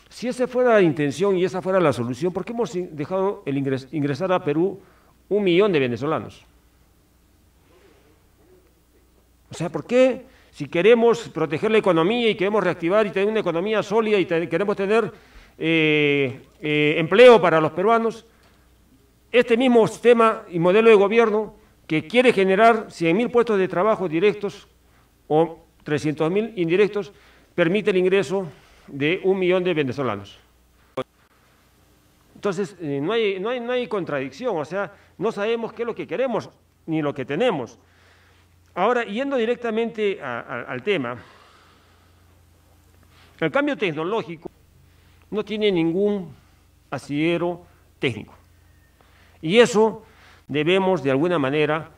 H: Si esa fuera la intención y esa fuera la solución, ¿por qué hemos dejado ingresar a Perú 1 millón de venezolanos? O sea, ¿por qué, si queremos proteger la economía y queremos reactivar y tener una economía sólida y queremos tener empleo para los peruanos, este mismo sistema y modelo de gobierno que quiere generar 100.000 puestos de trabajo directos o 300.000 indirectos, permite el ingreso de 1 millón de venezolanos? Entonces, no hay contradicción, o sea, no sabemos qué es lo que queremos ni lo que tenemos. Ahora, yendo directamente al tema, el cambio tecnológico no tiene ningún asidero técnico. Y eso debemos, de alguna manera,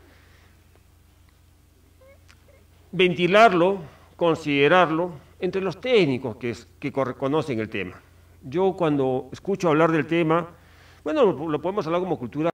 H: ventilarlo, considerarlo entre los técnicos que conocen el tema. Yo cuando escucho hablar del tema, bueno, lo podemos hablar como cultura